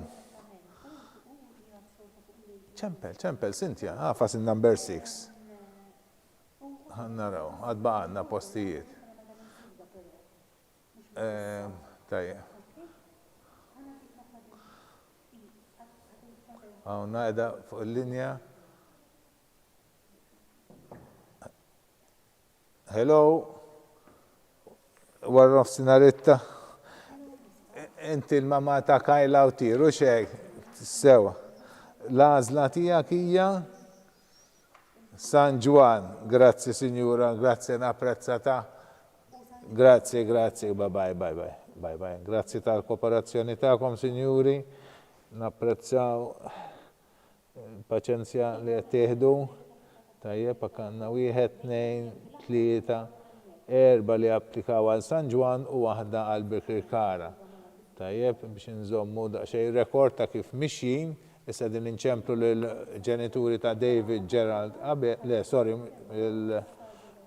ċempel, Cynthia, għafas il-number 6. Għannaraw, għadba għanna postijiet. Tajja. Għawna edha fuq il-linja. Hello. Warra nofsinaritta. Inti l-mamma ta' Kajla u tiru xeq, sewa. L-għażla tiegħek hija San Juan. Grazzi, Sinjura, grazzi napprezzata. Grazzi, bye. Grazzi tal-kooperazzjoni tagħkom, Sinjuri. Napprezzaw il-paċenzja li qed tieħdu. Tajjeb, għandna 1, 2, 3, 4 li applikaw għal San Juan u waħda għal Birkirkara. Tajjeb, biex nżommu daqsxejn rekord ta' kif mixjin. Issa din inċemplu l-ġenituri ta' David Gerald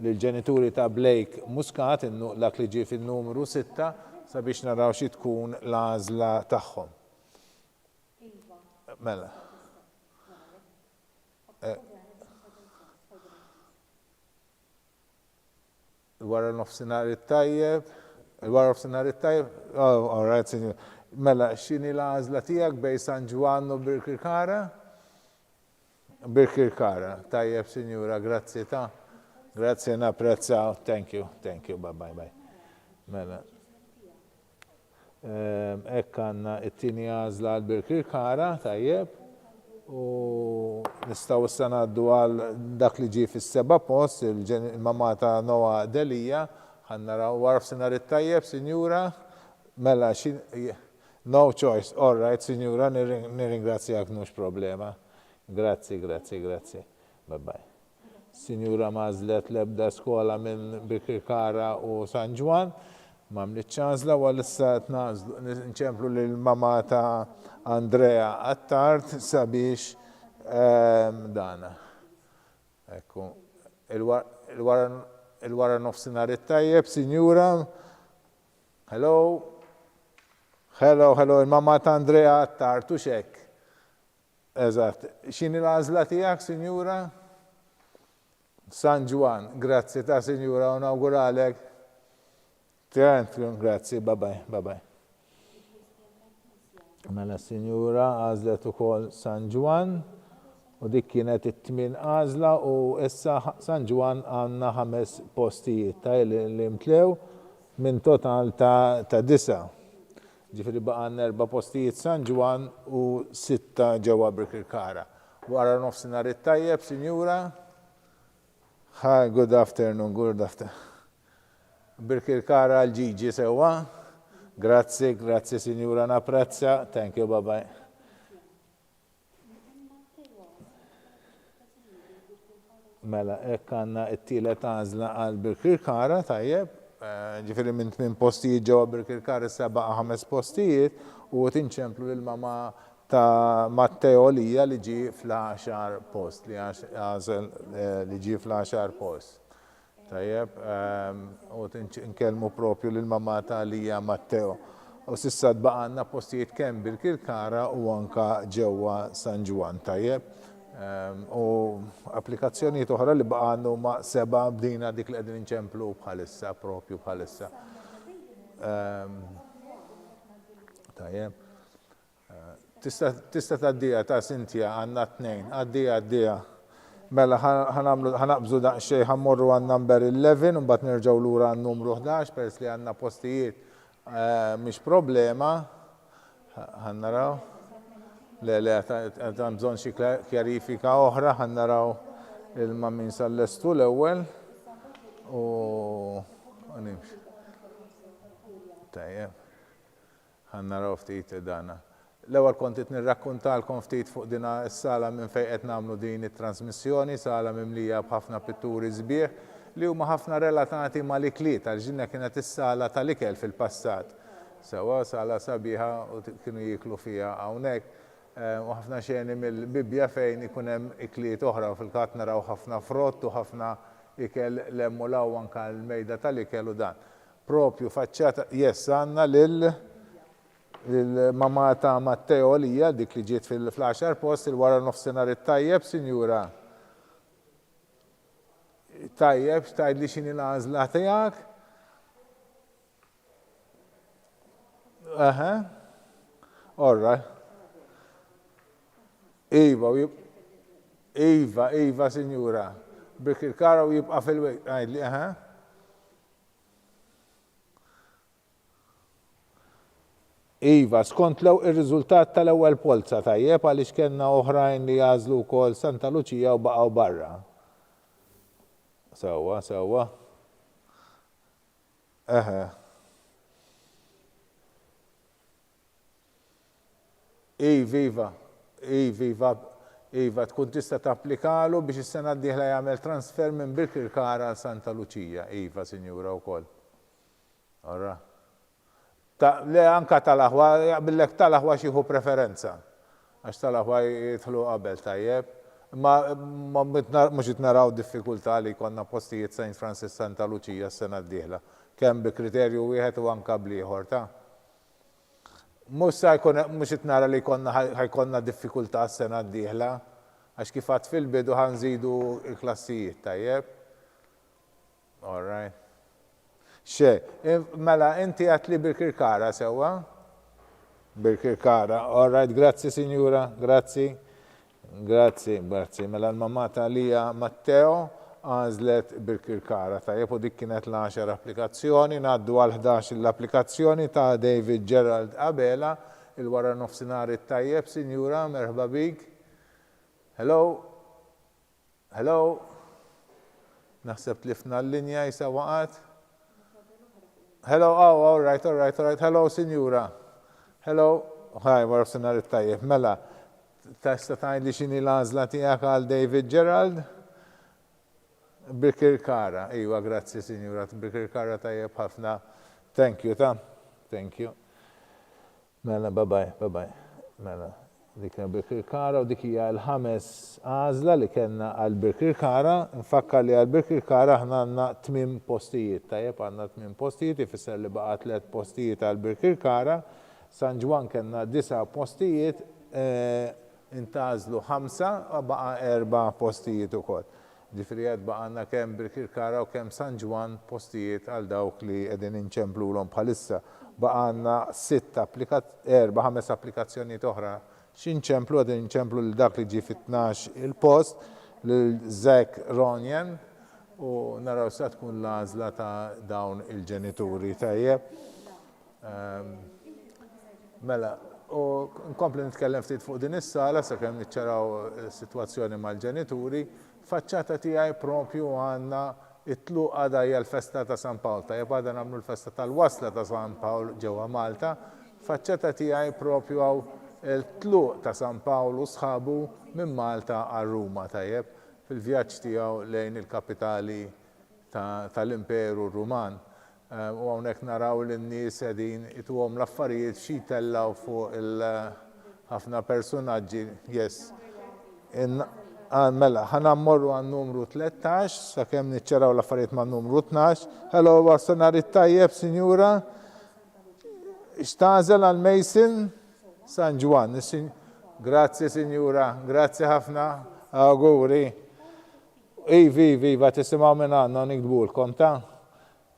l-ġenituri ta' Blake Muscat, dak li ġie fin-numru 6, sabiex naraw xi tkun l-għażla tagħhom. Mela. Wara nofsinhar it-tajjeb, all right, Signor. Mela, x'inhi l-għażla tiegħek bejn San Juan u Birkirkara? Birkirkara, tajjeb, Sinjura, grazzi ta'. Grazzi napprezzaw. Thank you, bye. Mela. Hekk għandna t-tieni għażla għal Birkirkara, tajjeb. U nistgħu issa ngħaddu għal dak li ġie fis-7 post, il-mamma ta' Noa Delija. Ħannaraw wara f'sinhar it-tajjeb, Sinjura. Mela, no choice. All right, Signora, nirringrazzjak mhux problema. Grazzi. Bye. Signora mażlet l-ebda skola minn Birkirkara u San Juan. M'għamlitx ċażla u issa nċemplu lill-mamma ta' Andrea Attard sabiex dana. Ekku. Il-wara nofsinhar it-tajjeb, Signora. Hello, il-mamma ta' Andrea Attard, u xek. Eżatt. X'inhi l-għażla tiegħek, Sinjura? San Juan, grazzi ta' Sinjura, u nawguralek. Grazzi, bye. Mela Sinjura għażlet ukoll San Juan u dik kienet it-tmien għażla u issa San Juan għandna 5 postijiet li mtlew minn total ta' 9. Ġifieri baqa' 4 postijiet San Juan u 6 ġewwa Birkirkara. Wara nofsinhar it-tajjeb, Sinjura. Hi, good afternoon. Birkirkara l-ġiġi sewwa. Grazzi, Sinjura, napprezza. Thank you, bye. Mela, ekk għanna it-tielet għażla għal Birkirkara, tajjeb, ġifieri minn 8 postijiet ġewwa Birkirkara issa baqa' 5 postijiet u tinċemplu lill-mama ta' Matteo Lija li ġi fl-10 post, li għażel li ġi fl-10 post. Tajjeb, u nkellmu propju lill-mama ta' Lija Matteo. U sissa tbaqanna postijiet kemm Birkirkara u anka ġewwa San Ġwan, tajjeb. U applikazzjonijiet oħra li baqannu ma' 7 bdina dik li qegħdin inċemplu bħalissa, propju bħalissa. Tajjeb. Tista' tgħaddija ta' Sintja għandna 2, għaddija. Mela ħanaqbżu daqsxejn ħammorru għan number 11 u mbagħad nerġgħu lura għan numru 11 peress li għandna postijiet mhix problema. Ħannaraw. Le, għadam bżonn xi kjarifika oħra, ħannaraw il-mammin sal-lestu l-ewwel u nimxi. Tajjeb. Ħannaraw ftit dana. L-ewwel kont qed nirrakkuntalkom ftit fuq dina s-sala minn fejn qed nagħmlu din it-trasmissjoni, sala mimlija b'ħafna pitturi sbieħ li huma ħafna relatati mal-ikliet għal ġinna kienet is-sala tal-ikel fil-passat. Sewa sala sabiħa u kienu jiklu fiha hawnhekk. U ħafna xeni mill-Bibja fejn ikun hemm ikliet oħra u fil-kat naraw ħafna frott u ħafna ikel l-emmulaw anka l-mejda tal-ikel u dan. Propju faċċata, għandna lill-mama ta' Matteo Lija dik li ġiet fil-10 post il-wara nofsinhar it-tajjeb, sinjura. Tajjeb, tgħidli x'inhi l-għażla tiegħek? All right. Iva, sinjura. Birkirkara u jibqa' fil-wejt, għajdli, Iva, skont ir-riżultat tal-ewwel polza tajjeb għaliex kellna oħrajn li jażlu wkoll Santa Luċija u baqgħu barra. Sewwa. Iva, tkun tista' tapplikalu biex is-sena d-dieħla jagħmel transfer minn Birkirkara għal Santa Luċija. Iva, sinjura wkoll. Orra. Le anka tal-aħwa, jaqbillek tal-aħwa xieħu preferenza. Għax tal-aħwa jidħlu qabel tajjeb. Ma mhux qed naraw diffikultà li jkollna postijiet St. Francis Santa Luċija s-sena d-dieħla. Kemm bi kriterju wieħed u anka bl-ieħor ta'. Mux qed nara li ħajkonna diffikultà s-sena d-dieħla, għax kif għad fil-bidu ħanżidu l-klassijiet, tajjeb. All right. Mela, inti għat li Birkirkara sewwa? Birkirkara, all right, grazzi sinjura, grazzi. Mela l-mamma ta' Lija Matteo għażlet Birkirkara, tajjeb u dik kienet l-10 applikazzjoni, ngħaddu għal 11 l-applikazzjoni ta' David Gerald Abela, il-wara nofsinhar it-tajjeb, sinjura, merħba bik. Hello. Naħseb tlifna l-linja jisa waqat. Hello, all right. Hello, sinjura. Hello. Wara nofsinhar it-tajjeb. Mela, tista' tgħidli x'inhi l-għażla tiegħek għal David Gerald? Birkirkara, iwa, grazzi sinjura, Birkirkara tajjeb ħafna. Thank you. Mela, bye-bye. Mela, dik Birkirkara u dik hija l-5 għażla li kellna għal Birkirkara. Nfakkar li għal Birkirkara ħna għandna 8 postijiet, tajjeb għandna 8 postijiet, ifisser li baqa' 3 postijiet għal Birkirkara. San Ġwan kellna 9 postijiet, intażlu 5 u baqa' 4 postijiet ukoll. Ġifieri qed baqgħna kemm Birkirkara u kemm San Ġwan postijiet għal dawk li qegħdin inċemplulhom bħalissa. Baqgħna 5 applikazzjonijiet oħra x'inċemplu qegħdin inċemplu lil dak li ġie fit-12 il-post lil Zach Ronjan u naraw sa tkun l-għażla ta' dawn il-ġenituri tajjeb. Mela, u nkompli nitkellem ftit fuq din is-sala sakemm niċċaraw is-sitwazzjoni mal-ġenituri. Faċċata tiegħi propju għandna it-tluq għada hija l-festa ta' San Pawl. Tajjeb għadha nagħmlu l-festa tal-wasla ta' San Pawl ġewwa Malta. Faċċata tiegħi propju għaw il-tluq ta' San Pawl u sħabu minn Malta għal Ruma tajjeb. fil-vjaġġ tiegħu lejn il-kapitali tal-Imperu Ruman. U hawnhekk naraw li n-nies qegħdin ituhom l-affarijiet xi jtellaw fuq ħafna personaġġi, yes. Mela, ħanammorru għan numru 13, sakemm niċċaraw l-affarijiet ma' numru 12. Hello, wassanar it-tajjeb, sinjura. Xtażel għal Mason San Juan. Grazzi, sinjura, grazzi ħafna. Auguri. Iva, tisimaw minn għanna nikdbulkom ta'.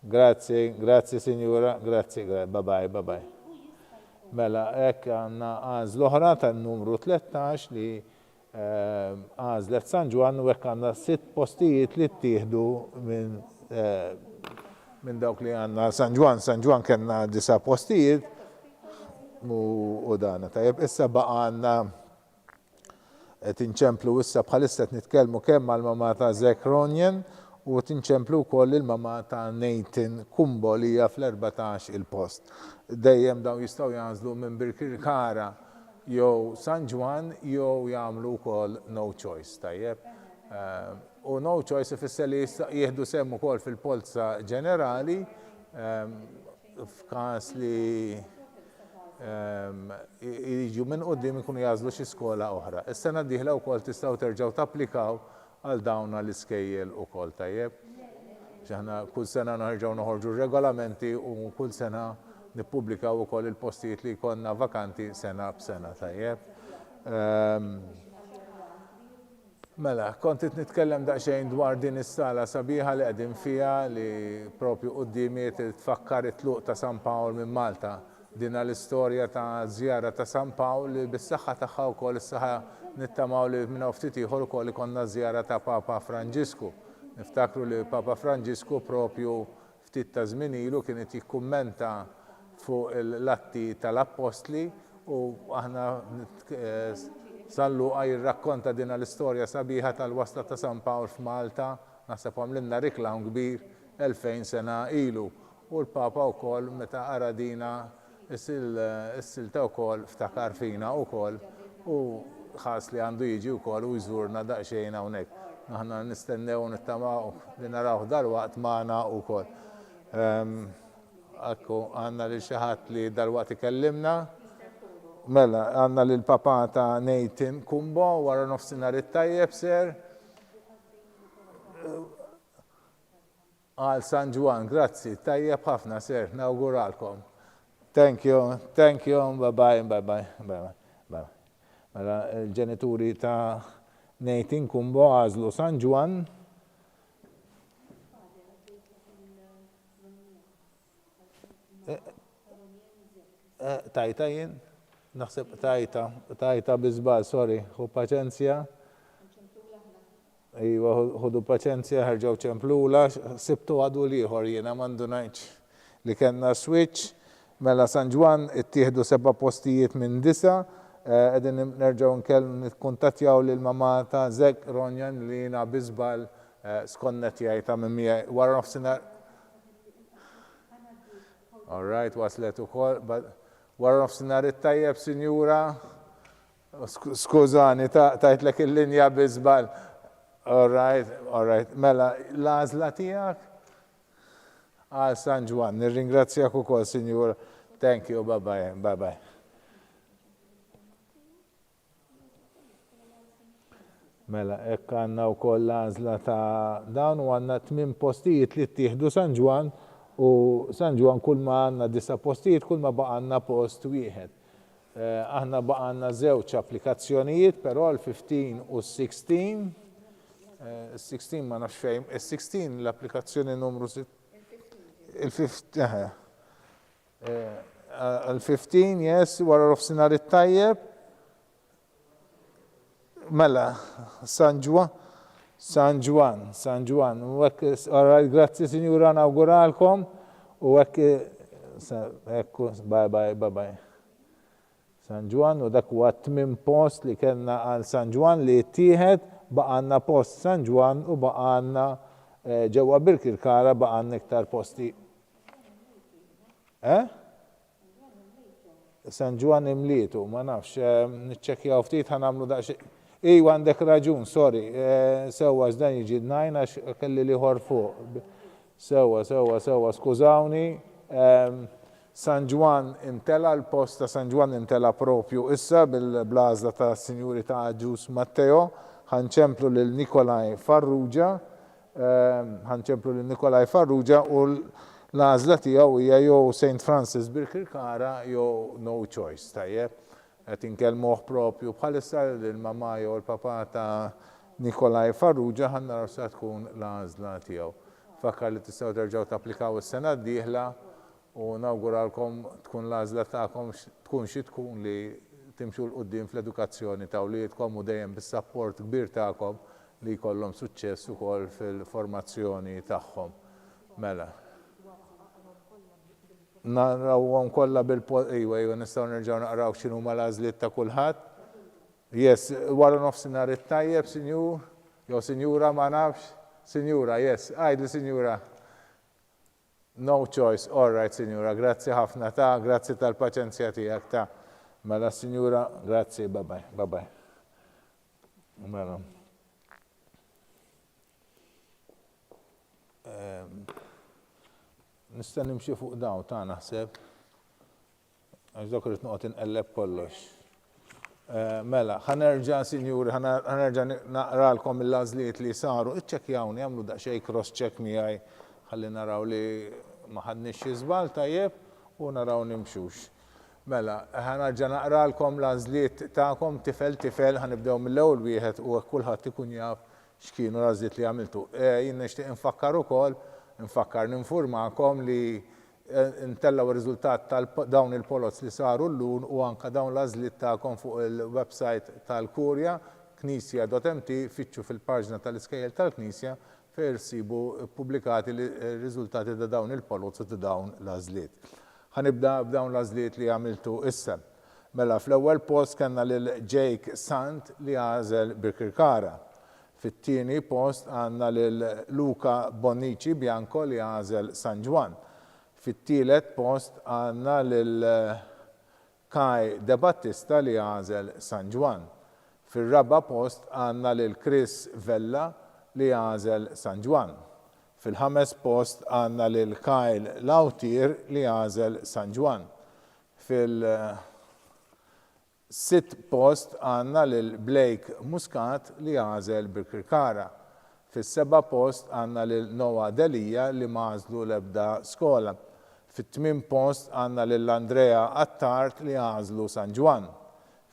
Grazzi, sinjura, grazzi, bye-bye. Mela, ekk għanna għaz l-oħra tan-numru 13 li għazlet San Juan u ekk għanna 6 postijiet li ttieħdu minn dawk li għanna San Juan. San Juan kena 9 postijiet u dana. Tajjeb, issa baqa għanna tinċemplu issa bħalissa nitkellmu kemm mal-mama ta' Zek Ronjen u tinċemplu wkoll il-mama ta' Nathan Kumbo li hija fl-14 il-post. Dejjem dawn jistgħu jażlu minn Birkirkara jew San Juan jew jagħmlu wkoll no choice, tajjeb. U no choice ifisser li jieħdu semm ukoll fil-polza ġenerali f'każ li jiġu minn qudiem ikunu jażlu xi skola oħra. Is-sena d-dieħla wkoll tistgħu terġgħu tapplikaw għal dawn l-iskejjel ukoll, tajjeb. Aħna kull sena nerġgħu noħorġu regolamenti u kull sena nippubblikaw ukoll il-postijiet li jkollna vakanti sena b'sena, tajjeb. Mela, kontit nitkellem daqsxejn dwar din is-sala sabiħa li qegħdin fiha li propju qudiemiet tfakkar it-tluq ta' San Pawl minn Malta. Dina l-istorja ta' żjara ta' San Pawl li bis-saħħa tagħha wkoll is-saħħa nittamaw li minn ftit ieħor ukoll ikonna żjara ta' Papa Franġisku. Niftakru li Papa Franġisku propju ftit ta' żmien ilu kien qed jikkummenta fuq l-atti tal-Apostli u aħna Sallu jirrakkonta dina l-istorja sabiħa tal-wasla ta' San Pawl f'Malta, naħseb għamlinna riklam kbir 2000 sena ilu. U l-Papa wkoll meta ara dina is-silta wkoll ftakar fina wkoll u ħass li għandu jiġi wkoll u jżurna daqsxejn hawnhekk. Aħna nistennew nittamaw li narawh dalwaqt magħna wkoll. Ekku għandna lil xi ħadd li dalwaqt ikellimna. Mela, għandna lil papa ta' Nathan Kumbo wara nofsinhar it-tajjeb ser. Għal San Juan, grazzi, tajjeb ħafna ser, nawguralkom. Thank you, bye-bye. Mela, il-ġenituri ta' Nathan Kumbo għażlu San Juan. Tajta jien? Naħseb tajta bizbal, sorry, hu paċenzja. Iwa, ħudu paċenzja, ħarġaw ċemplula, sibtu għadu liħor jiena mandu najċ li kena switch. Mela San Juan ittieħdu 7 postijiet minn 9, edin nerġaw nkuntatjaw li l-mama ta' Zek Ronjan li jiena bizbal skonnet jajta minn mija wara nofsinhar. All right, waslet ukoll, wara nofsinhar it-tajjeb, sinjura. Skużani, tajtlek il-linja bizbal. All right. Mela, l-għażla tiegħek għal San Juan. Nirringrazzjak ukoll, sinjura. Thank you, bye-bye. Mela, hekk għandna wkoll l-għażla ta' dawn u għandna 8 postijiet li ttieħdu San Juan u San Juan kull ma għandna 9 postijiet, kull ma baqa' għandna post wieħed. Aħna baqa' għandna 2 applikazzjonijiet, però l-15 u s-16 16 ma nafx fejn, il-16 l-applikazzjoni numru 6. Il-15, yes, wara nofsinhar it-tajjeb. Mela, San Juan. Grazzi, sinjura, nawguralkom. U ekku, bye. San Juan, u dak huwa 8 post li kellna għal San Juan li ttieħed. Baqanna post San Juan u baqanna ġewwa Birkirkara baqanna iktar posti. San Juan imlietu, ma nafx, niċċekkjaw ftit ħanamlu daqsxejn. Għandek raġun, sorry, sewa x'dan jiġi d-9 għax kelli liħor fuq. Sewa, skużawni. San Ġwan intela, l-post ta' San Ġwan intela propju issa bil-blażla ta' Sinjuri ta' Ġus Matteo, ħanċemplu lil Nikolaj Farrugia, u l-għażla tiegħu hija jew St. Francis Birkirkara jew no choice, tajjeb. Qed inkellmuh propju bħalissa lill-mamma jew l-papà ta' Nikolaj Farrugia ħanna se tkun l-għażla tiegħu. Fakkar li tistgħu terġgħu tapplikaw is-sena d-dieħla u nawguralkom tkun l-għażla tagħkom tkun xi tkun li timxu l-qudiem fl-edukazzjoni ta' wliedkom u dejjem bis-sapport kbir tagħkom li jkollhom suċċess ukoll fil-formazzjoni tagħhom. Mela. Narawhom kollha nistgħu nerġgħu naqraw x'inhuma l-għażliet ta' kulħadd. Yes, wara nofsinhar it-tajjeb, Sinjur, jew Sinjura ma nafx. Sinjura, yes, għajdu Sinjura. No choice, all right, Sinjura, grazzi ħafna grazzi tal-paċenzja tiegħek ta' mela Sinjura, grazzi, bye-bye. Mela. Nista' nimxi fuq dawn ta' naħseb. Għax dak irid noqgħod inqelleb kollox. Mela, ħanerġa' Sinjuri, ħanerġa' naqralkom il-għażliet li saru, iċċekkjawni jagħmlu daqsxejn cross check miegħi ħalli naraw li ma ħadniex xi żball tajjeb u naraw nimxux. Mela, ħanerġa' naqralkom l-għażliet tagħkom tifel ħanibdew mill-ewwel wieħed u kulħadd ikun jaf x'kienu l-għażliet li għamiltu. Jien nixtieq infakkar ukoll ninfurmakom li intellaw ir-riżultat tal-dawn il-polots li saru llum u anke dawn l-għażliet tagħkom fuq il-website tal-Kurja, knisja.mt, fittxu fil-paġna tal-iskejjel tal-Knisja fejn isibu ppubblikati r-riżultati ta' dawn il-polots u ta' dawn l-għażliet. Ħanibda b'dawn l-għażliet li għamiltu issa. Mela fl-ewwel post kellna lil Jake Sant li għażel Birkirkara. Fit-tieni post għandna lil Luca Bonnici Bianco li għażel San Ġwan. Fit-tielet post għandna lil Kai De Battista li għażel San Ġwan. Fir-raba' post għandna lil Chris Vella li għażel San Ġwan. Fil-ħames post għandna lil Kyle Lautier li għażel San Ġwan. Sitt post għandna lil Blake Muscat li għażel Birkirkara. Fis-seba' post għandna lil Noah Delija li ma għażlu l-ebda skola. Fit-tmien post għandna lil Andrea Attart li għażlu San Ġwan.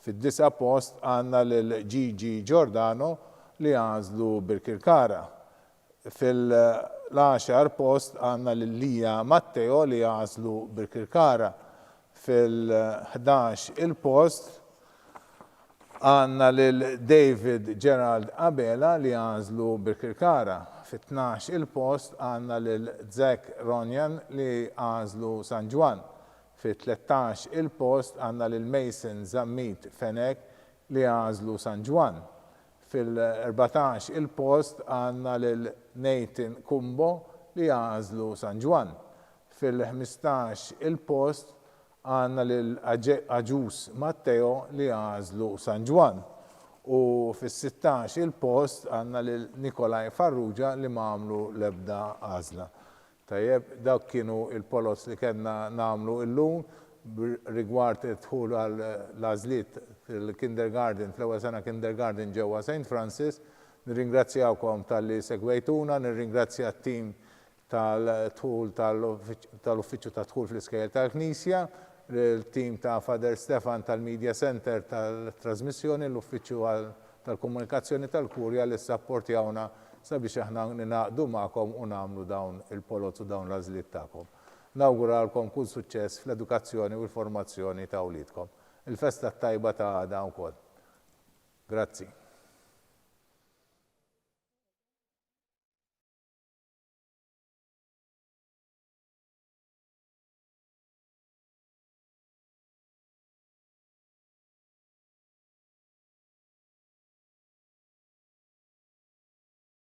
Fid-disa' post għandna lil Gigi Giordano li għażlu Birkirkara. Fil-10 post għandna lil Lia Matteo li għażlu Birkirkara. Fil-11 il-post għandna lil David Gerald Abela li għażlu Birkirkara. Fit-12 il-post għandna lil Zach Ronjan li għażlu San Ġwan. Fit-13 il-post għandna lil Mason Zammit Fenek li għażlu San Ġwan. Fil-14 il-post għandna lil Nathan Kumbo li għażlu San Ġwan. Fil-15 il-post għandna lil Aġus Matteo li għażlu San Ġwan. U fis-16 il-post għandna lil Nikolaj Farrugia li ma għamlu l-ebda għażla. Tajjeb, dawk kienu il-polots li kellna nagħmlu llum rigward id-dħul għall-għażliet fil-kindergarten, fl-ewwel sena kindergarten ġewwa St. Francis. Nirringrazzjawkom tal-li segwejtuna, nirringrazzja t-tim tal-uffiċċju ta' dħul fl-iskejjel tal-Knisja, il-tim ta' Father Stefan tal-Media Center tal-trasmissjoni, l-uffiċċju tal-komunikazzjoni tal-Kurja li sapportjawna sabiex aħna ninaqdu magħkom u nagħmlu dawn il-polots u dawn l-għażliet tagħkom. Nawguralkom kull suċċess fl-edukazzjoni u l-formazzjoni ta' wliedkom. Il-festa tajba ta' għada wkoll. Grazzi.